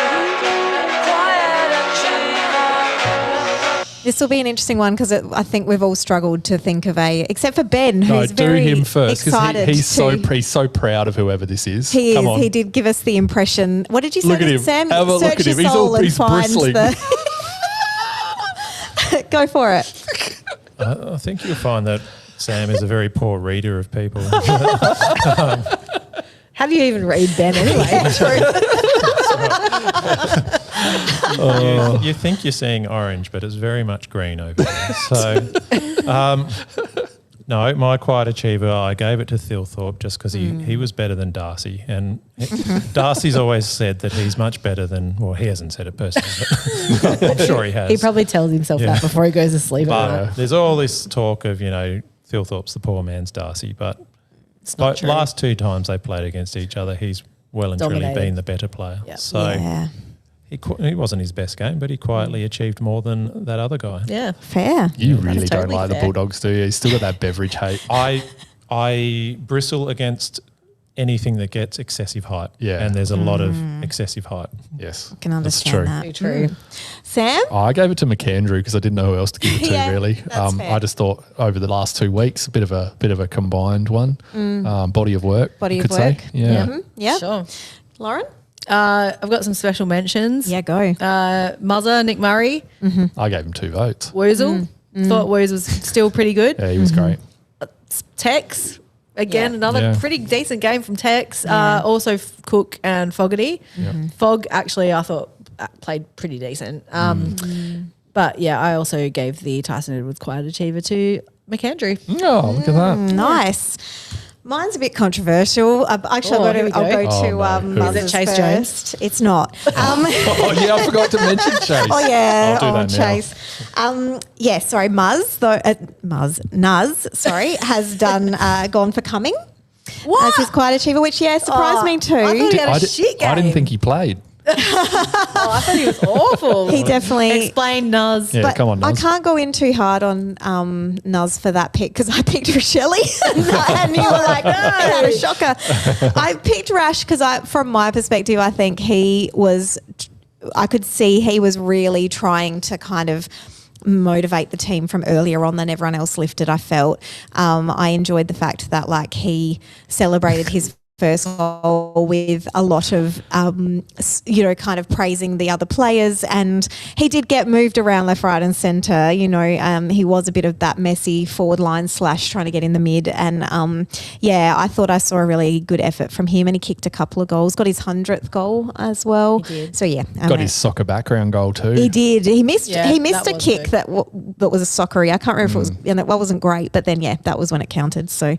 achiever. This will be an interesting one because I think we've all struggled to think of except for Ben, who's do very him first because excited. he's so proud of whoever this is. He Come is. on. He did give us the impression. What did you say, Look at him. Sam? Have a look Search at him. your soul and He's find bristling. Go for it. I think you'll find that Sam is a very poor reader of people. How do you even read Ben anyway? You think you're seeing orange, but it's very much green over there. So, no, my quiet achiever, I gave it to Thilthorpe just because he was better than Darcy. And Darcy's always said that he's much better than, well, he hasn't said it personally, but I'm sure he has. He probably tells himself that before he goes to sleep. But there's all this talk of, Thilthorpe's the poor man's Darcy, but not true. last 2 times they played against each other, he's well and truly Dominated. been the better player. Yep. So Yeah. he wasn't his best game, but he quietly achieved more than that other guy. Yeah. Fair. You really don't totally like the fair. Bulldogs, do you? You still got that beverage hate. I bristle against anything that gets excessive hype. Yeah. And there's a lot of excessive hype. Yes. Can That's true. understand that. Very true. Sam? Oh, I gave it to McAndrew because I didn't know who else to give it to. Yeah, really, that's fair. I just thought over the last 2 weeks, a bit of a combined one, body of work. Body you of could say. work. Yeah. Mhm. Yeah. Sure. Lauren? I've got some special mentions. Yeah, go. Muzza, Nick Murray, I gave him 2 votes. Woozle. Thought Woos was still pretty good. Yeah, he was great. Tex, again, Yeah. another Yeah. pretty decent game from Tex. Also Cook and Fogarty. Fog, actually, I thought played pretty decent. But yeah, I also gave the Tyson Edwards Quiet Achiever to McAndrew. Oh, look at that. Nice. Mine's a bit controversial. Actually, Oh, I'll here we go go. to Oh, no. Who? Muz's Is it Chase first. It's not. Oh, yeah, I forgot to mention Chase. Oh yeah, I'll do that now. Chase. Sorry, Nuz, sorry, has done gone for Cumming as his quiet achiever, which surprised me too. I thought he had a I shit game. didn't think he played. I thought he was awful. He definitely. Explain Nuz. Yeah, But come on, I Nuz. can't go in too hard on Nuz for that pick because I picked Rochelle and you were like, no, had a shocker. I picked Rash because from my perspective, I think I could see he was really trying to kind of motivate the team from earlier on than everyone else lifted. I felt I enjoyed the fact that he celebrated his first goal with a lot of, kind of praising the other players, and he did get moved around left, right, and centre. He was a bit of that messy forward line / trying to get in the mid, and I thought I saw a really good effort from him, and he kicked a couple of goals, got his 100th goal as well. He did. So Got his soccer background goal too. he did. He missed. Yeah, he missed that a was kick good. that was a soccery. I can't remember if it was, and it wasn't great. But then, that was when it counted. So,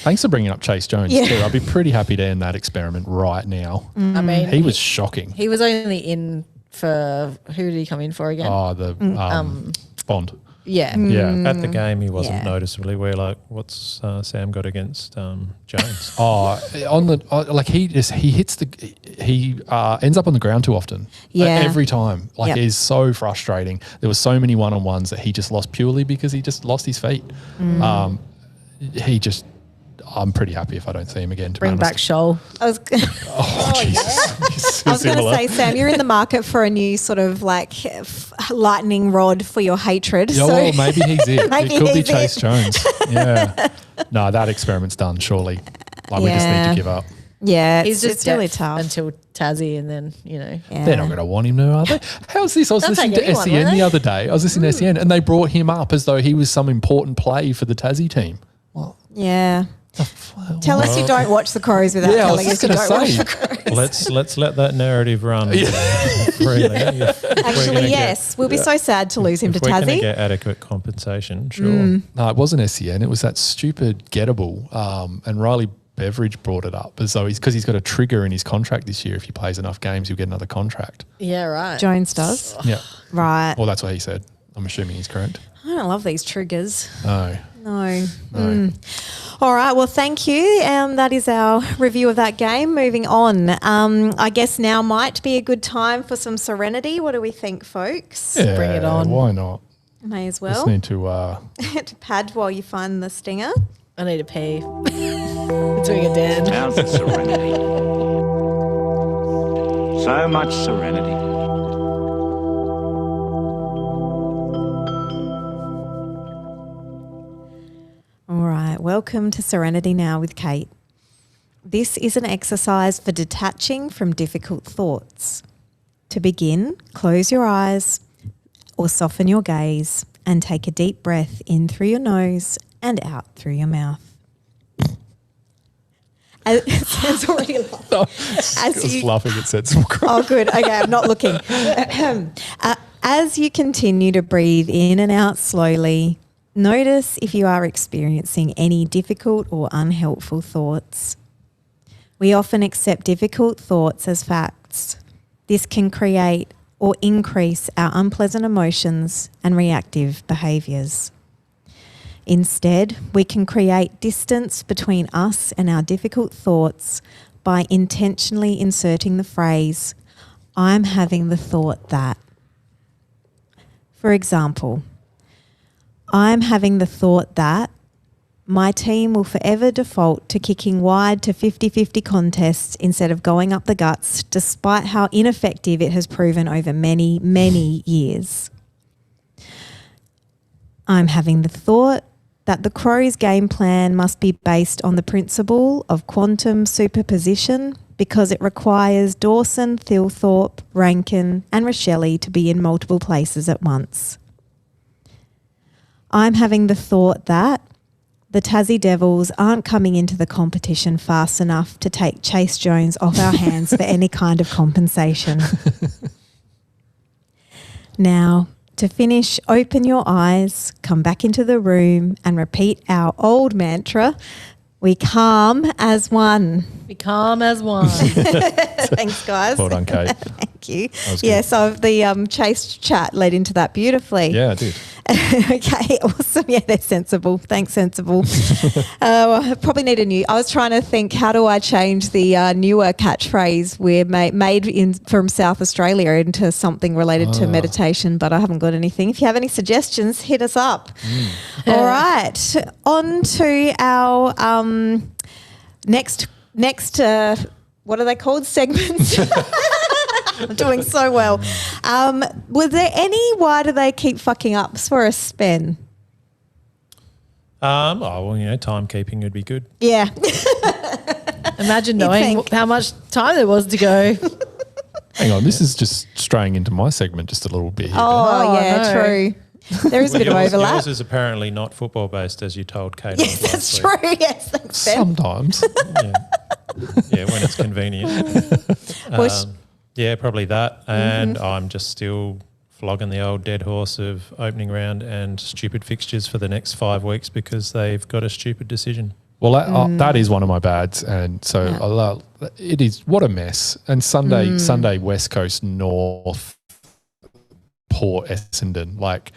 Thanks for bringing up Chase Jones Yeah. too. I'd be pretty happy to end that experiment right now. I mean, He was shocking. he was only in for, who did he come in for again? Oh, the Bond. Yeah. Yeah. At the game, he wasn't Yeah. noticeably. We're like, what's Sam got against Jones? Oh, he ends up on the ground too often. Yeah. Every time. Yep. It is so frustrating. There were so many one-on-ones that he just lost purely because he just lost his feet. I'm pretty happy if I don't see him again. To Bring be back honest. Shoal. Oh, Jesus. I was going to say, Sam, you're in the market for a new sort of lightning rod for your hatred. Yeah, so well, maybe he's it. Maybe It could be he's Chase it. Jones. Yeah. No, that experiment's done, surely. We just need Yeah. to give up. yeah, He's just it's really depth tough. until Tassie, and then Yeah. They're not going to want him to, are they? How's this? I was They'll listening take to anyone, SEN won't the they? other day. I was listening to SEN and they brought him up as though he was some important play for the Tassie team. Well, Yeah. Tell us you don't watch the Crows without Yeah, I was telling us just you gonna don't watch say. the Crows. let's let that narrative run freely. Actually, yes. We'll be so sad to lose him to If we're going to Tassie. get adequate compensation, sure. no, it wasn't SEN. It was that stupid gettable. And Riley Beveridge brought it up as though because he's got a trigger in his contract this year. If he plays enough games, he'll get another contract. yeah, right. Jones does. Yeah. Right. Well, that's what he said. I'm assuming he's correct. I don't love these triggers. No. No. No. All right. Well, thank you. That is our review of that game. Moving on. I guess now might be a good time for some serenity. What do we think, folks? Yeah, Bring it on. Why not? May as Just well. need to. To pad while you find the stinger. I need a pee. Doing a Dan. How's the serenity? So much serenity. All right, welcome to Serenity Now with Kate. This is an exercise for detaching from difficult thoughts. To begin, close your eyes or soften your gaze and take a deep breath in through your nose and out through your mouth. It sounds already a lot. I was laughing at sensible crap. Oh, good. Okay, I'm not looking. As you continue to breathe in and out slowly, notice if you are experiencing any difficult or unhelpful thoughts. We often accept difficult thoughts as facts. This can create or increase our unpleasant emotions and reactive behaviours. Instead, we can create distance between us and our difficult thoughts by intentionally inserting the phrase, "I'm having the thought that." For example, I'm having the thought that my team will forever default to kicking wide to 50-50 contests instead of going up the guts, despite how ineffective it has proven over many, many years. I'm having the thought that the Crows' game plan must be based on the principle of quantum superposition because it requires Dawson, Thilthorpe, Rankin and Rochelle to be in multiple places at once. I'm having the thought that the Tassie Devils aren't coming into the competition fast enough to take Chase Jones off our hands for any kind of compensation. Now, to finish, open your eyes, come back into the room and repeat our old mantra, we calm as one. Be calm as one. Thanks, guys. Well done, Kate. Thank you. was good. Yeah, so the Chase chat led into that beautifully. Yeah, I did. Okay, awesome. Yeah, they're sensible. Thanks, sensible. I probably need a new. I was trying to think, how do I change the newer catchphrase we're made in from South Australia into something related to meditation, but I haven't got anything. If you have any suggestions, hit us up. All right, on to our next. What are they called? Segments. I'm doing so well. Was there any why do they keep fucking ups for a spin? Timekeeping would be good. Yeah. Imagine You'd knowing think. how much time there was to go. Hang on, this is just straying into my segment just a little bit here. Oh, Ben. yeah, no. true. There is a bit of overlap. Yours is apparently not football based, as you told Kate. Yes, last that's week. true. Yes, thanks, Ben. Sometimes. Yeah, when it's convenient. Well, sh- Yeah, probably that. And I'm just still flogging the old dead horse of opening round and stupid fixtures for the next 5 weeks because they've got a stupid decision. Well, that is one of my bads, and so I love, it is what a mess. And Sunday West Coast North, Port Essendon, like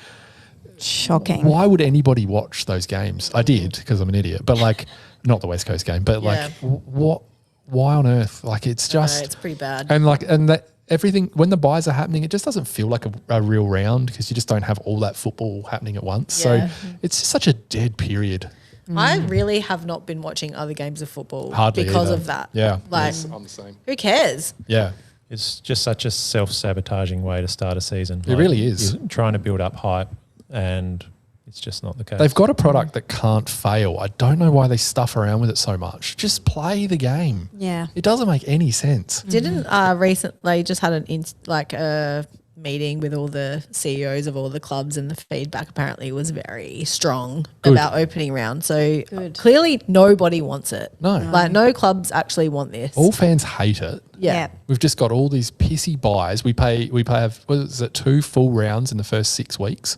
Shocking. why would anybody watch those games? I did because I'm an idiot, but like not the West Coast game, but Yeah. like what? Why on earth? Like it's just it's pretty bad. and that everything when the buys are happening, it just doesn't feel like a real round because you just don't have all that football happening at once. Yeah. So it's just such a dead period. I really have not been watching other games of football Hardly because either. of that. Yeah, Like, I'm the same. who cares? Yeah, It's just such a self-sabotaging way to start a season. It really is. You're trying to build up hype and it's just not the case. they've got a product that can't fail. I don't know why they stuff around with it so much. Just play the game. Yeah. It doesn't make any sense. Didn't recently just had a meeting with all the CEOs of all the clubs, and the feedback apparently was very strong Good. about opening round. So clearly nobody wants it. No. Like no clubs actually want this. All fans hate it. yeah. We've just got all these pissy buys. We have what is it, 2 full rounds in the first 6 weeks.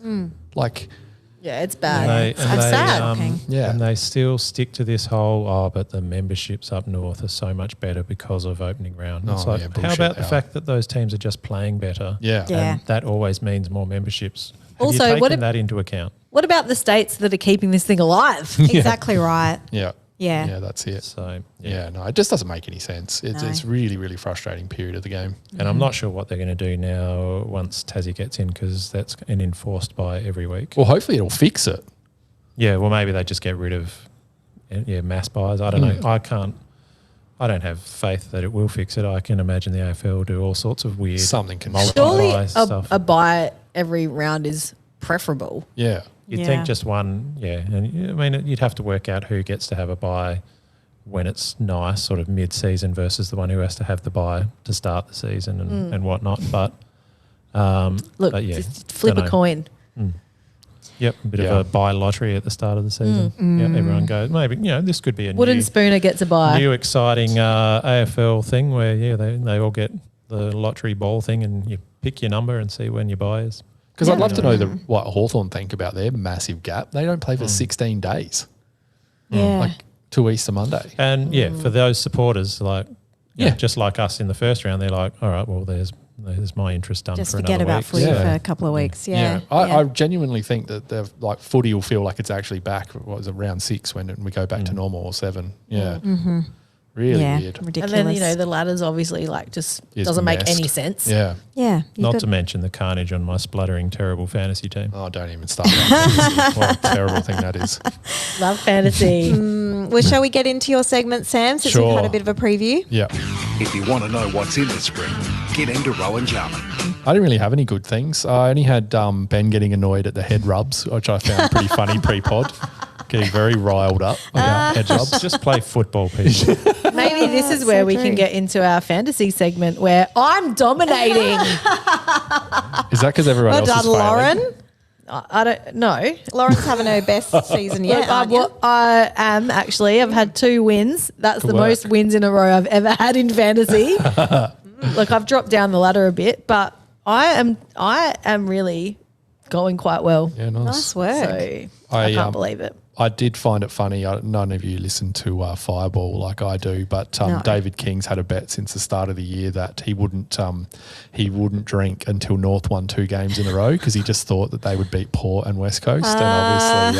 Like, Yeah, it's And bad. they- It's and they, sad. Yeah. And they still stick to this whole, but the memberships up north are so much better because of opening round. It's Oh, like, yeah, how bullshit, about the Al. fact that those teams are just playing better? yeah. Yeah. And that always means more memberships. Have Also, you taken what that into account? What about the states that are keeping this thing alive? Exactly right. Yeah. Yeah, that's it. So, Yeah, no, it just doesn't make any sense. It's No. it's really, really frustrating period of the game. And I'm not sure what they're going to do now once Tassie gets in, because that's enforced by every week. Well, hopefully it'll fix it. Yeah, well, maybe they just get rid of mass buys. I don't know. I don't have faith that it will fix it. I can imagine the AFL do all sorts of weird Something can Surely multiply a, stuff. a bye every round is preferable. Yeah. You'd Yeah. think just one, and I mean, you'd have to work out who gets to have a bye when it's nice, sort of mid-season, versus the one who has to have the bye to start the season and whatnot. But Look, but yeah, just flip a dunno. coin. Yep, a bit Yeah. of a buy lottery at the start of the season. Yeah, everyone goes, maybe, this could be a Wooden new, Spooner gets a bye. new exciting AFL thing where, they all get the lottery ball thing and you pick your number and see when your buy is. Because I'd love to know what Hawthorn think about their massive gap. They don't play for 16 days, Yeah. like to Easter Monday. And for those supporters, like, Yeah. just like us in the first round, they're like, all right, well, there's my interest done Just for forget another about week. footy Yeah. for a couple of weeks. Yeah. I genuinely think that they've like footy will feel like it's actually back. What was it, round 6 when we go back to normal, or 7? Yeah, really Yeah, weird. ridiculous. And then, the ladders obviously just It's doesn't make messed. any sense. Yeah. yeah. you've Not got- to mention the carnage on my spluttering, terrible fantasy team. Oh, don't even start. That. What a terrible thing that is. Love fantasy. Well, shall we get into your segment, Sam, since we've had Sure. a bit of a preview? Yeah. If you want to know what's in the spring, get into Rowan Jarman. I didn't really have any good things. I only had Ben getting annoyed at the head rubs, which I found pretty funny pre-pod. Getting very riled up about head rubs. Just play football, people. Maybe this is that's where so we can true. get into our fantasy segment where I'm dominating. Is that because everyone Well else done, is failing? Lauren. I don't know. Lauren's having her best season yet. Look, aren't you? I am actually. I've had 2 wins. That's Good the work. most wins in a row I've ever had in fantasy. Look, I've dropped down the ladder a bit, but I am really going quite well. Yeah, nice. Nice work. So I can't believe it. I did find it funny. None of you listen to Fireball like I do, but No. David King's had a bet since the start of the year that he wouldn't drink until North won 2 games in a row because he just thought that they would beat Port and West Coast. And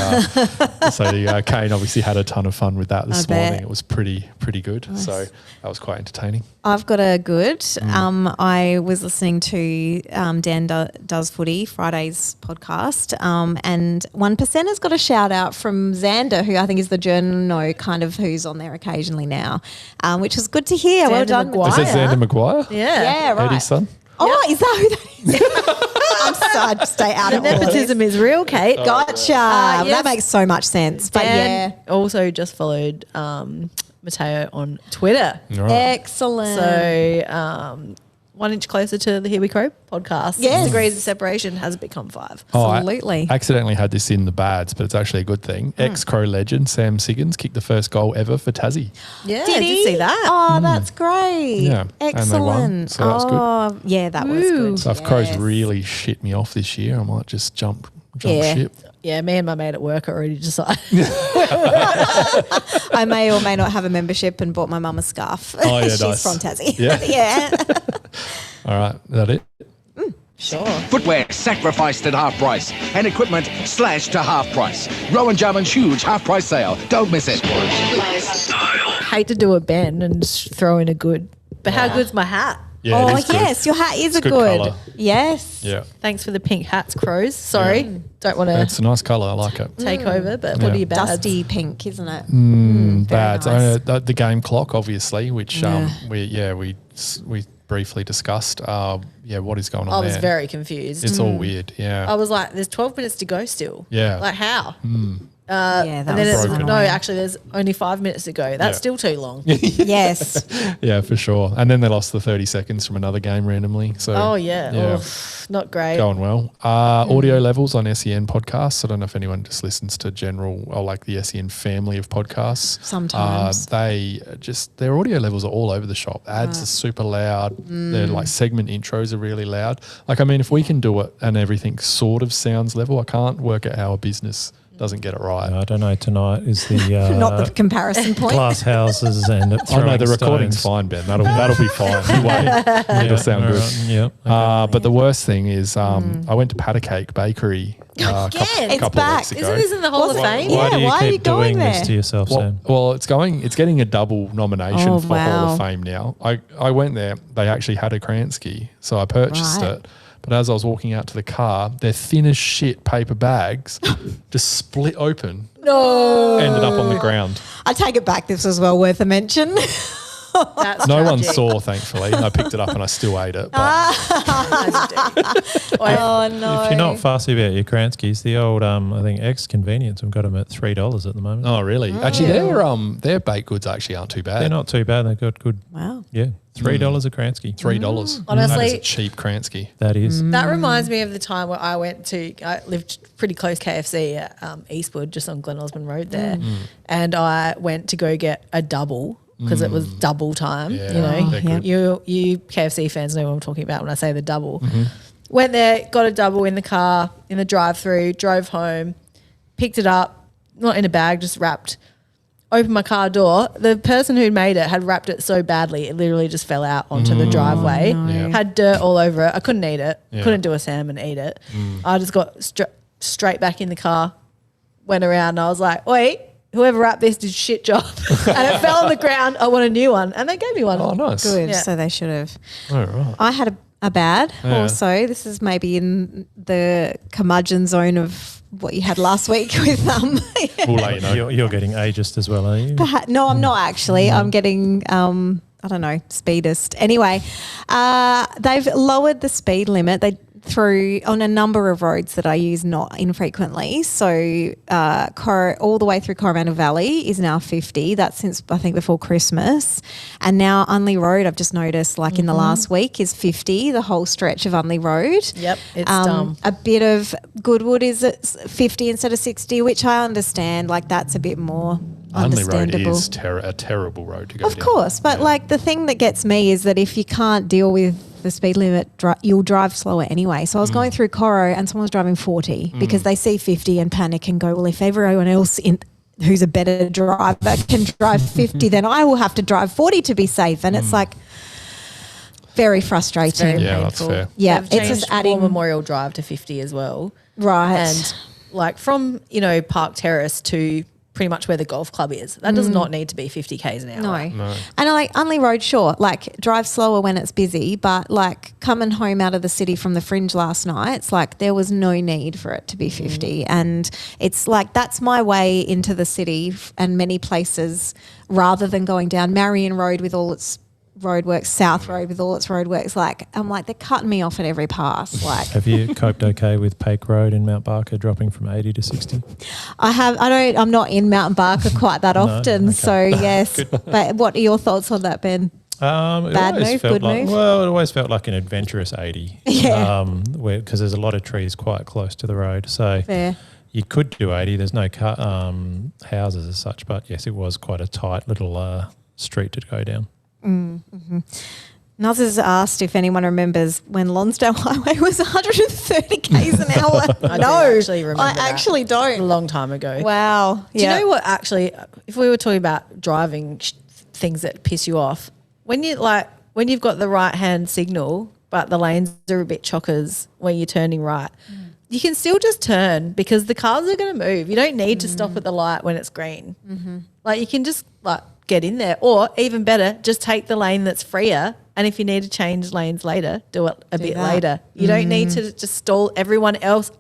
obviously, Kane obviously had a ton of fun with that this I bet. morning. It was pretty good. So that was quite entertaining. I've got a good. I was listening to Dan Does Footy, Friday's podcast, and 1% has got a shout out from Xander, who I think is the journo kind of who's on there occasionally now, which was good to hear. Well Xander done. Maguire. Is that Xander Maguire? Yeah. Yeah, right. Eddie's son? Oh, is that who that is? I'm sorry, I'd stay out The of all this. nepotism is real, Kate. Gotcha. yes. That makes so much sense. But Dan also just followed Matteo on Twitter. All right. excellent. So 1 inch closer to the Here We Crow podcast. Yes. 6 degrees of separation has become 5. Absolutely. I accidentally had this in the bads, but it's actually a good thing. Ex-Crow legend Sam Siggins kicked the first goal ever for Tassie. Yeah, Did I he? did see that. Oh, that's great. Yeah, and they won, Excellent. so that was good. Oh, yeah, that was Woo. good. So if Crows Yes. really shit me off this year, I might just jump Yeah. ship. Yeah, me and my mate at work already decided. I may or may not have a membership and bought my mum a scarf. Oh, yeah, She's nice. from Tassie. Yeah. yeah. All right, is that it? Sure. Footwear sacrificed at half price and equipment slashed to half price. Rowan Jarman's huge half price sale. Don't miss it. Hate to do a bend and throw in a good. But how good's my hat? Yeah, Oh, it is good. yes. Your hat is It's a good good. colour. Yes. Yeah, Thanks for the pink hats, Crows. Sorry, don't want it's to a nice colour. I like it. take over, but what Yeah. are you bad? Dusty pink, isn't it? Bad. nice. The game clock, obviously, which Yeah. we briefly discussed. What is going on I was there? very confused. It's all weird. Yeah. I was like, there's 12 minutes to go still. Yeah. Like how? Yeah, And that then was it's, broken. no, actually, there's only 5 minutes to go. That's Yeah. still too long. Yes. Yeah, for sure. And then they lost the 30 seconds from another game randomly. So Oh, yeah. yeah. Oof, not great. Going well. Audio levels on SEN podcasts. I don't know if anyone just listens to general or like the SEN family of podcasts. Sometimes. Their audio levels are all over the shop. Ads are super loud. Their like segment intros are really loud. Like, I mean, if we can do it and everything sort of sounds level, I can't work out how a business doesn't get it right. I don't know. Tonight is the Not the comparison point. glass houses and Oh no, the recording's stones. fine, Ben. That'll be fine. You wait. It'll sound all good. right, yeah. But the worst thing is, I went to Pat a Cake Bakery Again? It's couple of back. weeks ago. Isn't this in the Hall of Fame? Yeah, do you why are keep you going doing this there? to yourself, Sam? Well, it's getting a double nomination Oh, for Hall wow. of Fame now. I went there. They actually had a Kransky, so I purchased Right. it. But as I was walking out to the car, their thin as shit paper bags just split open. No. Ended up on the ground. I take it back. This was well worth a mention. That's No one tragic. saw, thankfully. I picked it up and I still ate it. But As you do. Oh no! If you're not fussy about your Kranskis, the old I think X Convenience have got them at $3 at the moment. oh, really? Actually, their baked goods actually aren't too bad. They're not too bad. They've got good. Wow. Yeah, $3 a Kransky. $3. Honestly- that is a cheap Kransky. That is. That reminds me of the time where I lived pretty close KFC at Eastwood, just on Glen Osmond Road there. And I went to go get a double because it was double time. Yeah, you know, they're good. you KFC fans know what I'm talking about when I say the double. Went there, got a double in the car, in the drive-through, drove home, picked it up, not in a bag, just wrapped. Opened my car door. The person who made it had wrapped it so badly it literally just fell out onto the driveway. Yeah. Had dirt all over it. I couldn't eat it. Yeah. Couldn't do a Sam and eat it. I just got straight back in the car, went around and I was like, wait, whoever wrapped this did a shit job. And it fell on the ground. I want a new one. And they gave me one. Oh, nice. Good. Yeah. So they should have. All right. I had a bad Yeah. also. This is maybe in the curmudgeon zone of what you had last week with We'll let you know. You're getting ageist as well, are you? No, I'm not actually. I'm getting I don't know, speedist. Anyway, they've lowered the speed limit. They through on a number of roads that I use not infrequently. So all the way through Coromandel Valley is now 50. That's since I think before Christmas. And now Unley Road, I've just noticed like in the last week is 50, the whole stretch of Unley Road. Yep, it's dumb. A bit of Goodwood is at 50 instead of 60, which I understand. Like that's a bit more Unley Road understandable. is a terrible road to go Of down. course, but Yeah. like the thing that gets me is that if you can't deal with the speed limit, you'll drive slower anyway. So I was going through Coro and someone was driving 40 because they see 50 and panic and go, well, if everyone else who's a better driver can drive 50, then I will have to drive 40 to be safe. And it's like very frustrating. Very Yeah, that's painful. fair. Yeah, They've it's just changed adding- War Memorial Drive to 50 as well. Right. And like from, Park Terrace to pretty much where the golf club is, that does not need to be 50 k's an hour. No. And I like Unley Road, sure, like drive slower when it's busy, but like coming home out of the city from the Fringe last night, it's like there was no need for it to be 50. And it's like that's my way into the city and many places rather than going down Marion Road with all its roadworks, South Road with all its roadworks. Like I'm like, they're cutting me off at every pass. Like Have you coped okay with Pake Road in Mount Barker dropping from 80 to 60? I'm not in Mountain Barker quite that often. okay. So yes, but what are your thoughts on that, Ben? It Bad always move, felt good like, move? Well, it always felt like an adventurous 80. Yeah. Because there's a lot of trees quite close to the road. So Fair. you could do 80. There's no houses as such, but yes, it was quite a tight little street to go down. Nuz has asked if anyone remembers when Lonsdale Highway was 130 k's an hour. I No, do actually remember I that. actually A don't. long time ago. Wow. Do you know what actually, if we were talking about driving things that piss you off, when you've got the right hand signal, but the lanes are a bit chockers when you're turning right, you can still just turn because the cars are going to move. You don't need to stop at the light when it's green. Like you can just get in there, or even better, just take the lane that's freer. And if you need to change lanes later, do it a bit that. later. You don't need to just hold everyone else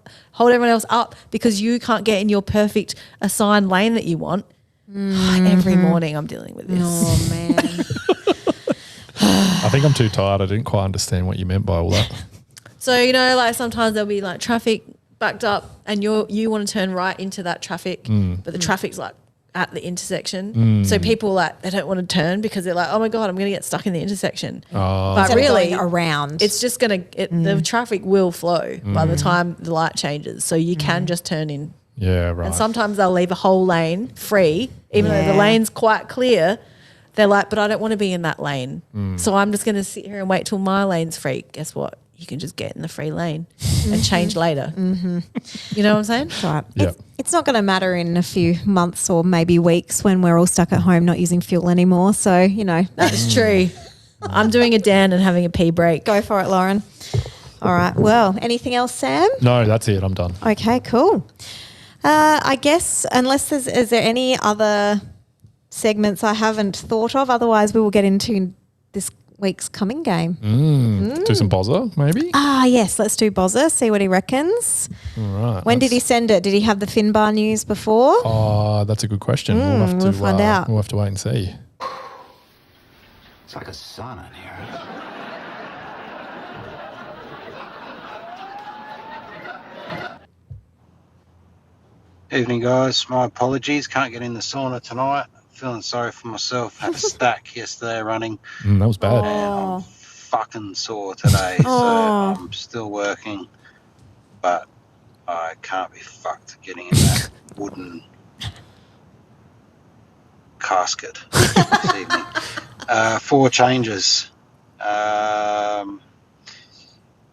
up because you can't get in your perfect assigned lane that you want. Every morning I'm dealing with this. Oh, man. I think I'm too tired. I didn't quite understand what you meant by all that. So, sometimes there'll be like traffic backed up and you want to turn right into that traffic, but the traffic's like at the intersection. So people they don't want to turn because they're like, oh my God, I'm going to get stuck in the intersection. But Instead of really, going around. it's just the traffic will flow by the time the light changes. So you can just turn in. Yeah, right. And sometimes they'll leave a whole lane free, even though the Yeah. lane's quite clear. They're like, but I don't want to be in that lane. So I'm just going to sit here and wait till my lane's free. Guess what? You can just get in the free lane and change later. You know what I'm saying? Right. Yeah. It's not going to matter in a few months or maybe weeks when we're all stuck at home not using fuel anymore. So, That's true. I'm doing a Dan and having a pee break. go for it, Lauren. All right. Well, anything else, Sam? No, that's it. I'm done. Okay, cool. I guess unless is there any other segments I haven't thought of? Otherwise, we will get into this week's coming game. Do some Bozza, maybe? Yes. Let's do Bozza. See what he reckons. All right. When did he send it? Did he have the Finbar news before? Oh, that's a good question. We'll find out. We'll have to wait and see. It's like a sauna in here. Evening, guys. My apologies. Can't get in the sauna tonight. Feeling sorry for myself. Had a stack yesterday running. That was bad. And I'm fucking sore today, so I'm still working. But I can't be fucked getting in that wooden casket this evening. 4 changes.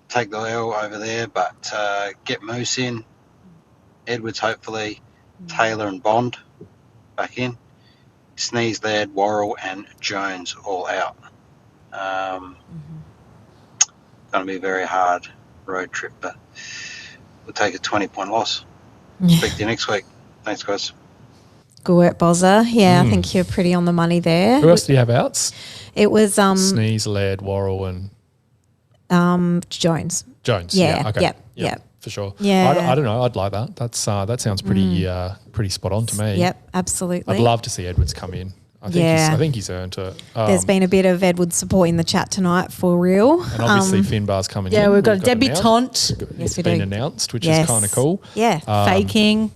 Take the L over there, but get Moose in. Edwards, hopefully. Taylor and Bond back in. Sneeze, Laird, Worrell and Jones all out. Going to be a very hard road trip, but we'll take a 20-point loss. Speak to you next week. Thanks, guys. Good work, Bozza. Yeah, I think you're pretty on the money there. Who else do you have outs? It was Sneeze, Laird, Worrell and Jones. Jones. Yeah, Okay. yep. For sure. Yeah. I don't know. I'd like that. That sounds pretty spot on to me. Yep, absolutely. I'd love to see Edwards come in. I think he's earned it. There's been a bit of Edwards support in the chat tonight, for real. And obviously Finbar's coming in. Yeah, we've got a announced. debutante. It's we been do. announced, which is kind of cool. Yeah. Faking.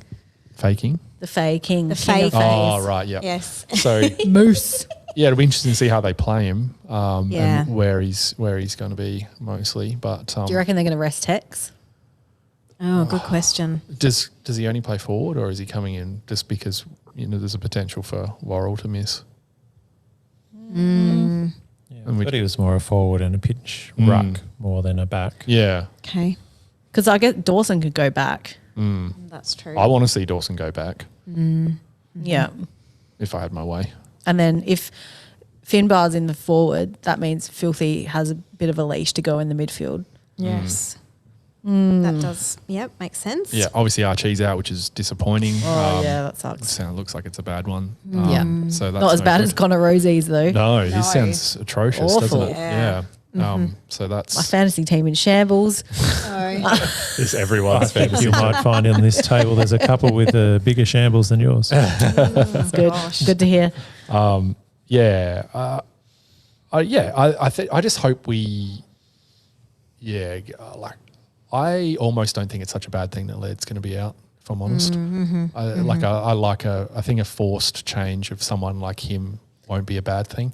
The faking. The king of fake. Oh, right, yeah. Yes. So Moose. yeah, it'll be interesting to see how they play him Yeah. and where he's going to be mostly. But Do you reckon they're going to rest Tex? Oh, good question. does he only play forward or is he coming in just because there's a potential for Worrell to miss? Yeah, I thought he was more a forward and a pitch ruck more than a back. Yeah. Okay. Because I get Dawson could go back. That's true. I want to see Dawson go back Yeah. if I had my way. And then if Finbar's in the forward, that means Filthy has a bit of a leash to go in the midfield. Yes. That does, make sense. Yeah, obviously Archie's out, which is disappointing. Oh, yeah, that sucks. Looks like it's a bad one. Yeah. So that's Not as no bad good. as Connor Rosie's, though. No, this sounds atrocious, Awful. doesn't it? Yeah. So that's My fantasy team in shambles. it's I everyone's think fantasy. you might find on this table there's a couple with bigger shambles than yours. That's good. Good to hear. I think I just hope we. Yeah, I almost don't think it's such a bad thing that Laird's going to be out, if I'm honest. I think a forced change of someone like him won't be a bad thing.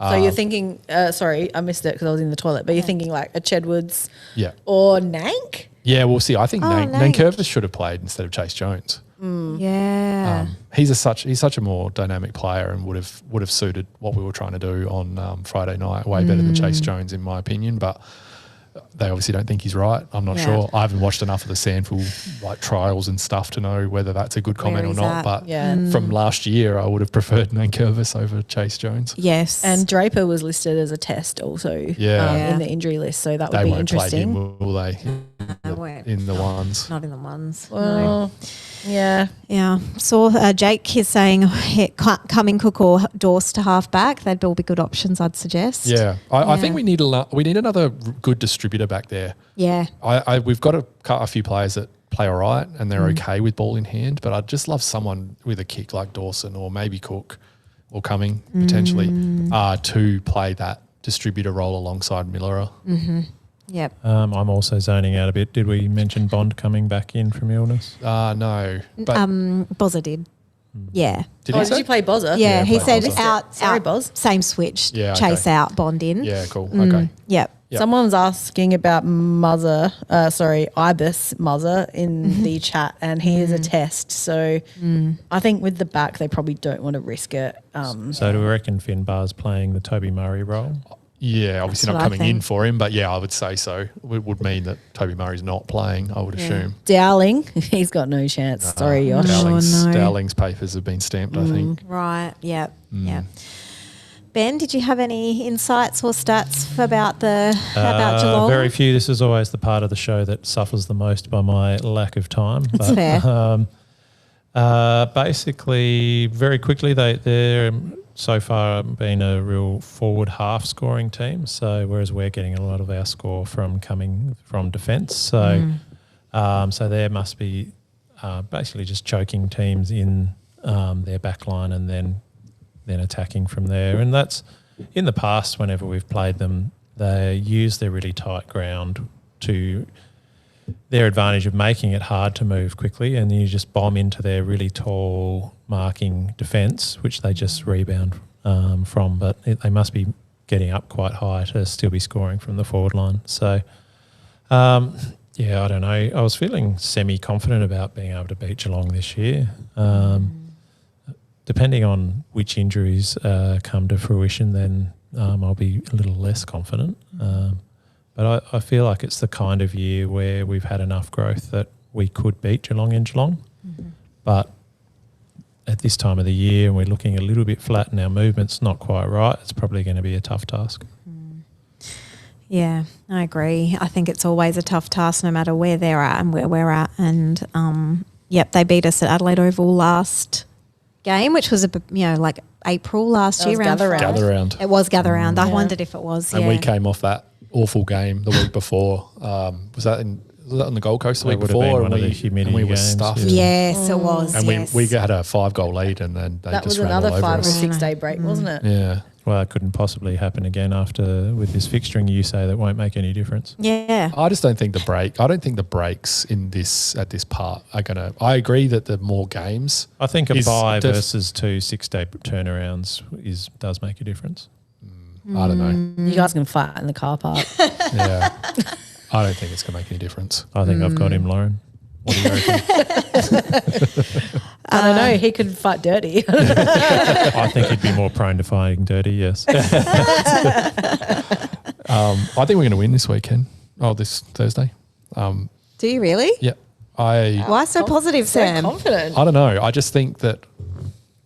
So you're thinking, sorry, I missed it because I was in the toilet, but you're thinking like a Chedwoods Yeah. or Nank? Yeah, we'll see. I think Nank. Nankervis should have played instead of Chase Jones. Yeah. He's such a more dynamic player and would have suited what we were trying to do on Friday night way better than Chase Jones, in my opinion. But they obviously don't think he's right. I'm not sure. I haven't watched enough of the Sandful trials and stuff to know whether that's a good comment or he's not. at. But from last year, I would have preferred Nankervis over Chase Jones. Yes. And Draper was listed as a test also Yeah. in the injury list, so that would They be won't play interesting. him, will they? won't. In the ones. Not in the ones. Well, yeah. Yeah. So Jake is saying Cumming, Cook or Dorse to half back. They'd all be good options, I'd suggest. Yeah, I think we need another good distributor back there. Yeah. We've got a few players that play all right and they're okay with ball in hand, but I'd just love someone with a kick like Dawson or maybe Cook or Cumming potentially to play that distributor role alongside Miller. Yep. I'm also zoning out a bit. Did we mention Bond coming back in from illness? No, but Bozza did. Yeah. did he Did say? you play Bozza? Yeah, he play said Bozza. out. Sorry, out, Boz. Same switch. Yeah, Chase okay. out, Bond in. Yeah, cool. Okay. Yep. Yep. Someone's asking about Ibis Muzzer in the chat, and he is a test. So I think with the back, they probably don't want to risk it. So do we reckon Finbar's playing the Toby Murray role? Yeah, obviously That's not what I coming in think. for him, but yeah, I would say so. It would mean that Toby Murray's not playing, I would assume. Dowling, he's got no chance. Sorry, Josh. Dowling's, no. Dowling's papers have been stamped, I think. Right. Yep. Yep. Ben, did you have any insights or stats about Geelong? Very few. This is always the part of the show that suffers the most by my lack of time. That's fair. Basically, very quickly, they're so far been a real forward half scoring team. So whereas we're getting a lot of our score coming from defence, so there must be basically just choking teams in their back line and then attacking from there. And that's in the past, whenever we've played them, they use their really tight ground to their advantage of making it hard to move quickly, and you just bomb into their really tall marking defence, which they just rebound from. But they must be getting up quite high to still be scoring from the forward line. So, I don't know. I was feeling semi-confident about being able to beat Geelong this year. Depending on which injuries come to fruition, then I'll be a little less confident. But I feel like it's the kind of year where we've had enough growth that we could beat Geelong in Geelong. But at this time of the year, and we're looking a little bit flat and our movement's not quite right, it's probably going to be a tough task. Yeah, I agree. I think it's always a tough task no matter where they're at and where we're at. And, they beat us at Adelaide Oval last game, which was like April last year. Gather round. It was gather round. I wondered if it was. And we came off that awful game the week before. Was that on the Gold Coast the week before? One of the humidity we were games, stuffed. Yes, it was. And yes. we had a 5-goal lead, and then they that just was ran all another over 5 or us. 6 day break, wasn't it? Yeah. Well, it couldn't possibly happen again with this fixturing. You say that won't make any difference. Yeah. I just don't think I don't think the breaks at this part are gonna. I agree that the more games. I think a bye versus 2 6-day turnarounds does make a difference. I don't know. You guys can fight in the car park. Yeah. I don't think it's going to make any difference. I think I've got him, Lauren. What do you reckon? I don't know. He could fight dirty. I think he'd be more prone to fighting dirty, yes. I think we're going to win this weekend. Oh, this Thursday. Do you really? Yeah. Why so positive, Sam? Confident. I don't know. I just think that,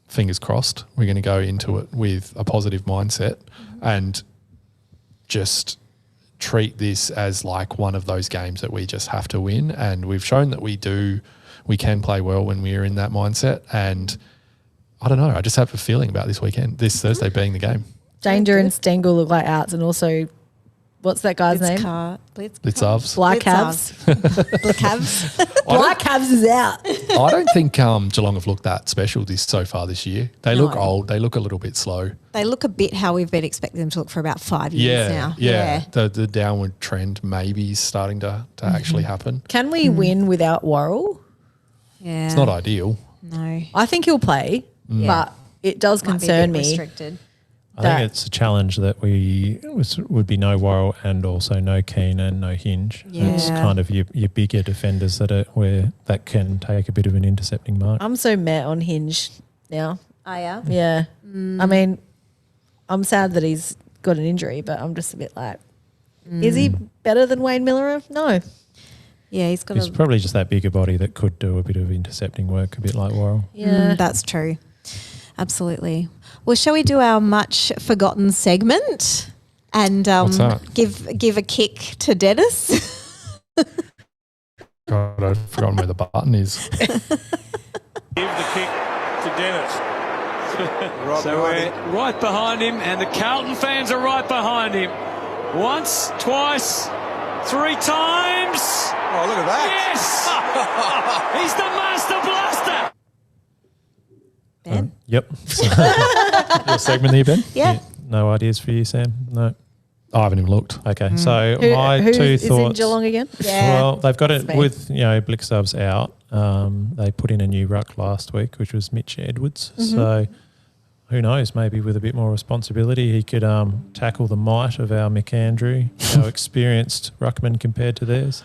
fingers crossed, we're going to go into it with a positive mindset and just treat this as like one of those games that we just have to win. And we've shown that we can play well when we're in that mindset. And I don't know, I just have a feeling about this Thursday being the game. Danger and Stengel look like outs, and also, what's that guy's name? Blitzavs. Black Cavs. Black Cavs. Black Cavs is out. I don't think Geelong have looked that special so far this year. They look old. They look a little bit slow. They look a bit how we've been expecting them to look for about 5 years now. Yeah. The downward trend maybe is starting to actually happen. Can we win without Worrell? Yeah. It's not ideal. No. I think he'll play, but it does Might be a concern bit me. restricted. I think it's a challenge that would be no Worrell and also no Keane and no Hinge. Yeah. It's kind of your bigger defenders that can take a bit of an intercepting mark. I'm so met on Hinge now. Oh, yeah? Yeah. I mean, I'm sad that he's got an injury, but I'm just a bit like, is he better than Wayne Miller? No. Yeah, He's probably just that bigger body that could do a bit of intercepting work, a bit like Worrell. Yeah. That's true. Absolutely. Well, shall we do our much forgotten segment and What's that? give a kick to Dennis? God, I've forgotten where the button is. Give the kick to Dennis. So we're right behind him, and the Carlton fans are right behind him. Once, twice, 3 times. Oh, look at that. Yes! He's the master blaster. Ben? Yep. Your segment there, Ben? Yeah. No ideas for you, Sam? No. I haven't even looked. Okay, so Who my is 2 in thoughts. Geelong again? Yeah. Well, they've got it It's me. with Blitzavs out. They put in a new ruck last week, which was Mitch Edwards. So who knows? Maybe with a bit more responsibility, he could tackle the might of our McAndrew, our experienced ruckman compared to theirs.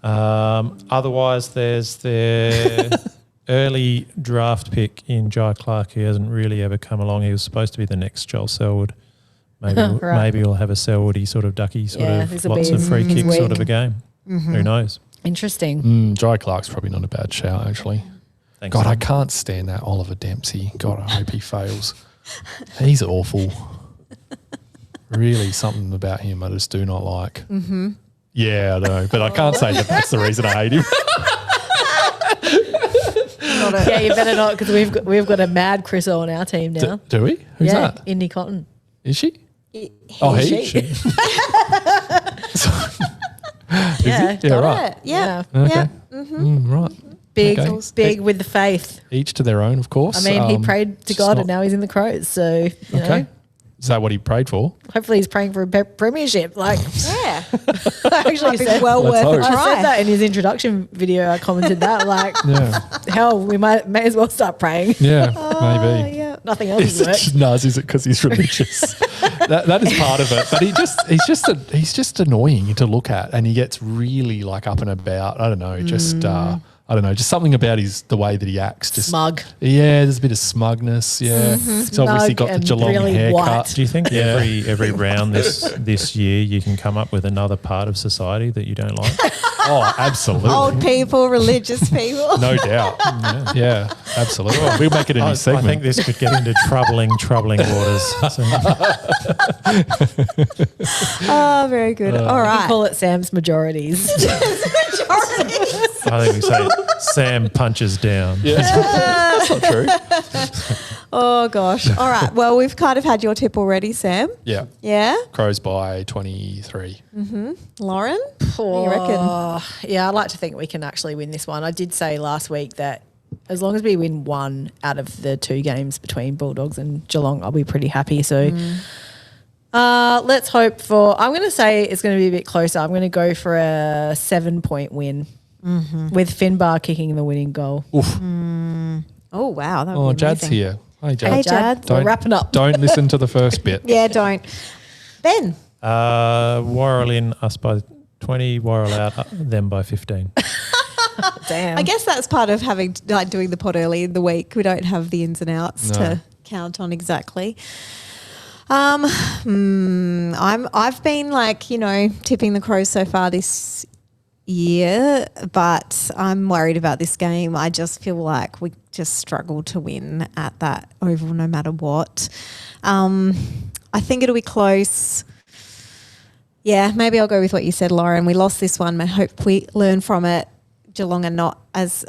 Otherwise, there's their early draft pick in Jai Clark, who hasn't really ever come along. He was supposed to be the next Joel Selwood. Maybe Right. maybe we'll have a Selwoody sort of ducky this'll lots be of free his kick sort wing. of a game. Who knows? Interesting. Jai Clark's probably not a bad shout, actually. Thanks, God, Sam. I can't stand that Oliver Dempsey. God, I hope he fails. He's awful. Really, something about him I just do not like. Mm-hmm. Yeah, I know, but I can't say that that's the reason I hate him. Yeah, you better not, because we've got a mad Chriso on our team now. Do we? Who's that? Indy Cotton. Is she? He. Yeah, Got right. it. Yeah. Okay. Yeah. Right. Big, Okay. big with the faith. Each to their own, of course. I mean, he prayed to it's God not- and now he's in the Crows. So, you know, Is that what he prayed for? hopefully he's praying for a premiership. Like, Yeah. I actually Might be said, well Let's worth hope. a I try. said that in his introduction video. I commented that, like, Yeah. hell, we may as well start praying. Yeah, Oh, maybe. yeah. Nothing else Is has it worked. just Naz? Is it because he's religious? that is part of it. But he's just annoying to look at, and he gets really like up and about. I don't know, just something about the way that he acts. Just Smug. Yeah, there's a bit of smugness. Yeah, He's obviously Smug got the and Geelong really haircut. white. Do you think every round this year you can come up with another part of society that you don't like? Oh, absolutely. Old people, religious people. No doubt. Yeah, absolutely. We'll make it a new I segment. think this could get into troubling waters. So, Oh, very good. All You can right. call it Sam's majorities. I think we say Sam punches down. Yeah, that's not true. Oh, gosh. All right. Well, we've kind of had your tip already, Sam. Yeah, Yeah. Crows by 23. Lauren? What do you reckon? Oh, yeah, I'd like to think we can actually win this one. I did say last week that as long as we win one out of the 2 games between Bulldogs and Geelong, I'll be pretty happy. So let's hope for, I'm going to say it's going to be a bit closer. I'm going to go for a 7-point win with Finbar kicking the winning goal. Oof. Oh, wow. That would Oh, be Jad's amazing. here. Hey, Jad. Hey, Jad. We're wrapping up. Don't listen to the first bit. Yeah, don't. Ben? Worrell in, us by 20, Worrell out, them by 15. Damn. I guess that's part of having doing the pod early in the week. We don't have the ins and outs No. to count on exactly. I've been tipping the Crows so far this year, but I'm worried about this game. I just feel like we just struggle to win at that oval no matter what. I think it'll be close. Yeah, maybe I'll go with what you said, Lauren. We lost this one. I hope we learn from it. Geelong are not as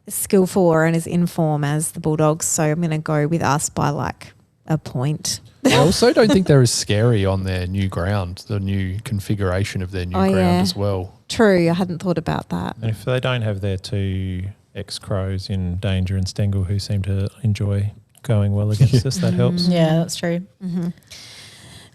skillful or and as in form as the Bulldogs, so I'm going to go with us by like a point. I also don't think they're as scary on their new ground, the new configuration of their new ground as well. True, I hadn't thought about that. And if they don't have their 2 ex-Crows in Danger and Stengel who seem to enjoy going well against us, that helps. Yeah, that's true.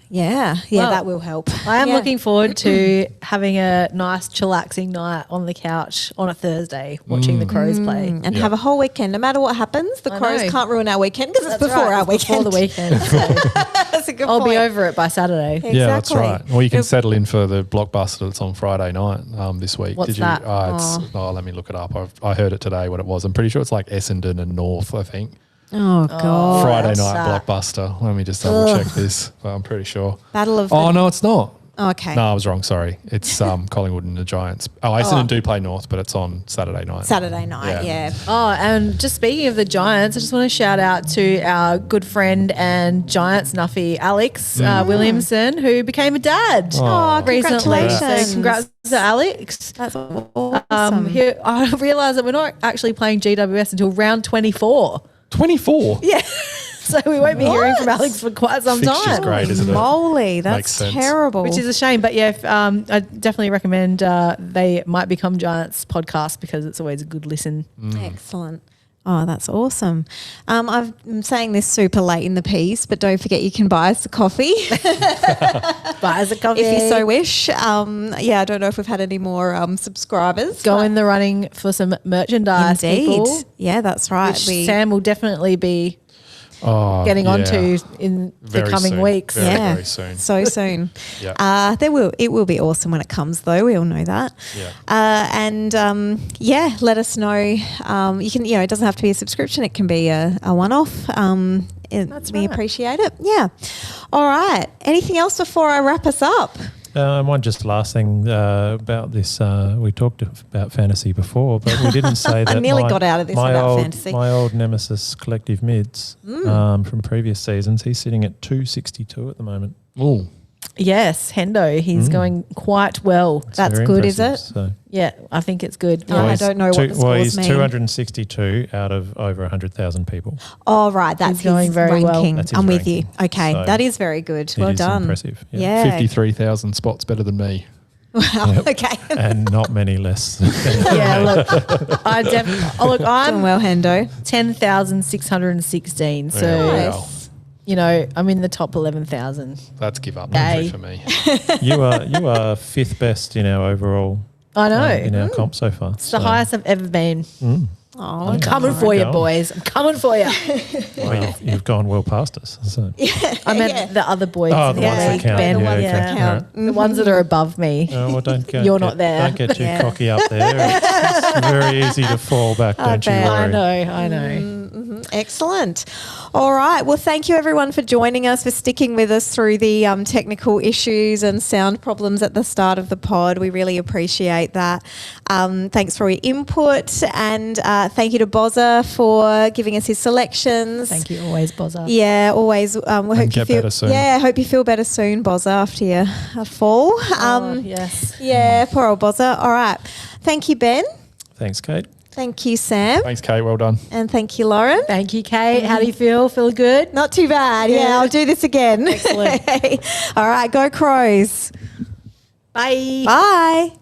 Yeah, Well, that will help. I am Yeah. looking forward to having a nice chillaxing night on the couch on a Thursday watching the Crows play. And have a whole weekend. No matter what happens, the I Crows know. can't ruin our weekend because it's That's before right, our it's weekend. Before the weekend. So That's a good I'll point. be over it by Saturday. Exactly. Yeah, that's right. Or you can settle in for the blockbuster that's on Friday night this week. What's Did you? that? Let me look it up. I heard it today what it was. I'm pretty sure it's like Essendon and North, I think. Oh, God. Friday what's night that? blockbuster. Let me just double check this. But I'm pretty sure. Battle of Oh, the... no, it's not. Okay. No, I was wrong. Sorry. It's Collingwood and the Giants. Oh, Essendon do play North, but it's on Saturday night. Saturday night, yeah. Oh, and just speaking of the Giants, I just want to shout out to our good friend and Giants nuffy, Alex Williamson, who became a dad Oh, recently. congratulations. So congrats to Alex. That's awesome. I realised that we're not actually playing GWS until round 24. 24? Yeah. So we won't be hearing from Alex for quite some Fixture's time. great, isn't it? Moly, Makes that's sense. terrible. Which is a shame. But yeah, I definitely recommend They Might Become Giants podcast because it's always a good listen. Excellent. Oh, that's awesome. I'm saying this super late in the piece, but don't forget you can buy us a coffee Buy us a coffee. if you so wish. I don't know if we've had any more subscribers. Go but in the running for some merchandise, Indeed. people. Yeah, that's right. Which Sam will definitely be Oh, getting yeah. onto in Very the coming soon. weeks. Very soon. So soon. Yeah. It will be awesome when it comes though. We all know that. Yeah. Let us know. You can, it doesn't have to be a subscription. It can be a one-off. We right. appreciate it. Yeah. All right. Anything else before I wrap us up? One just last thing about this. We talked about fantasy before, but we didn't say that. I nearly got out of this without fantasy. My old nemesis, Collective Mids, from previous seasons, he's sitting at 262 at the moment. Oh, Yes, Hendo. He's going quite well. That's good, is it? So. Yeah, I think it's good. I don't know what the scores he's mean. 262 out of over 100,000 people. Oh, right. That's He's going his very well. ranking. That's his I'm with you. ranking. Okay, So that is very good. Well it is done. impressive. Yeah. 53,000 spots better than me. Wow. Yep. Okay. And not many less. Yeah, look, I definitely. Oh, look, Doing I'm well, Hendo. 10,616. So, Nice. you know, I'm in the top 11,000. That's give up Hey. for me. you are fifth best in our overall. I know. In our comp so far. It's the highest I've ever been. Oh, I'm coming for you, Go on. boys. I'm coming for you. Well, you've gone well past us. So. I meant the other boys. Oh, in the the ones that league, count. Ben. The ones Yeah, that okay. count. The ones that are above me. Oh, well, don't go. You're not there. Don't get too Yeah. cocky up there. It's very easy to fall back. Don't you bet. worry. I know. Excellent. All right. Well, thank you everyone for joining us, for sticking with us through the technical issues and sound problems at the start of the pod. We really appreciate that. Thanks for your input, and thank you to Bozza for giving us his selections. Thank you always, Bozza. Yeah, always. We hope you get feel better soon. Yeah, hope you feel better soon, Bozza, after your fall. Yes. Yeah, poor old Bozza. All right. Thank you, Ben. Thanks, Kate. Thank you, Sam. Thanks, Kate. Well done. And thank you, Lauren. Thank you, Kate. How do you feel? Feel good? Not too bad. Yeah, I'll do this again. Excellent. All right, go Crows. Bye. Bye.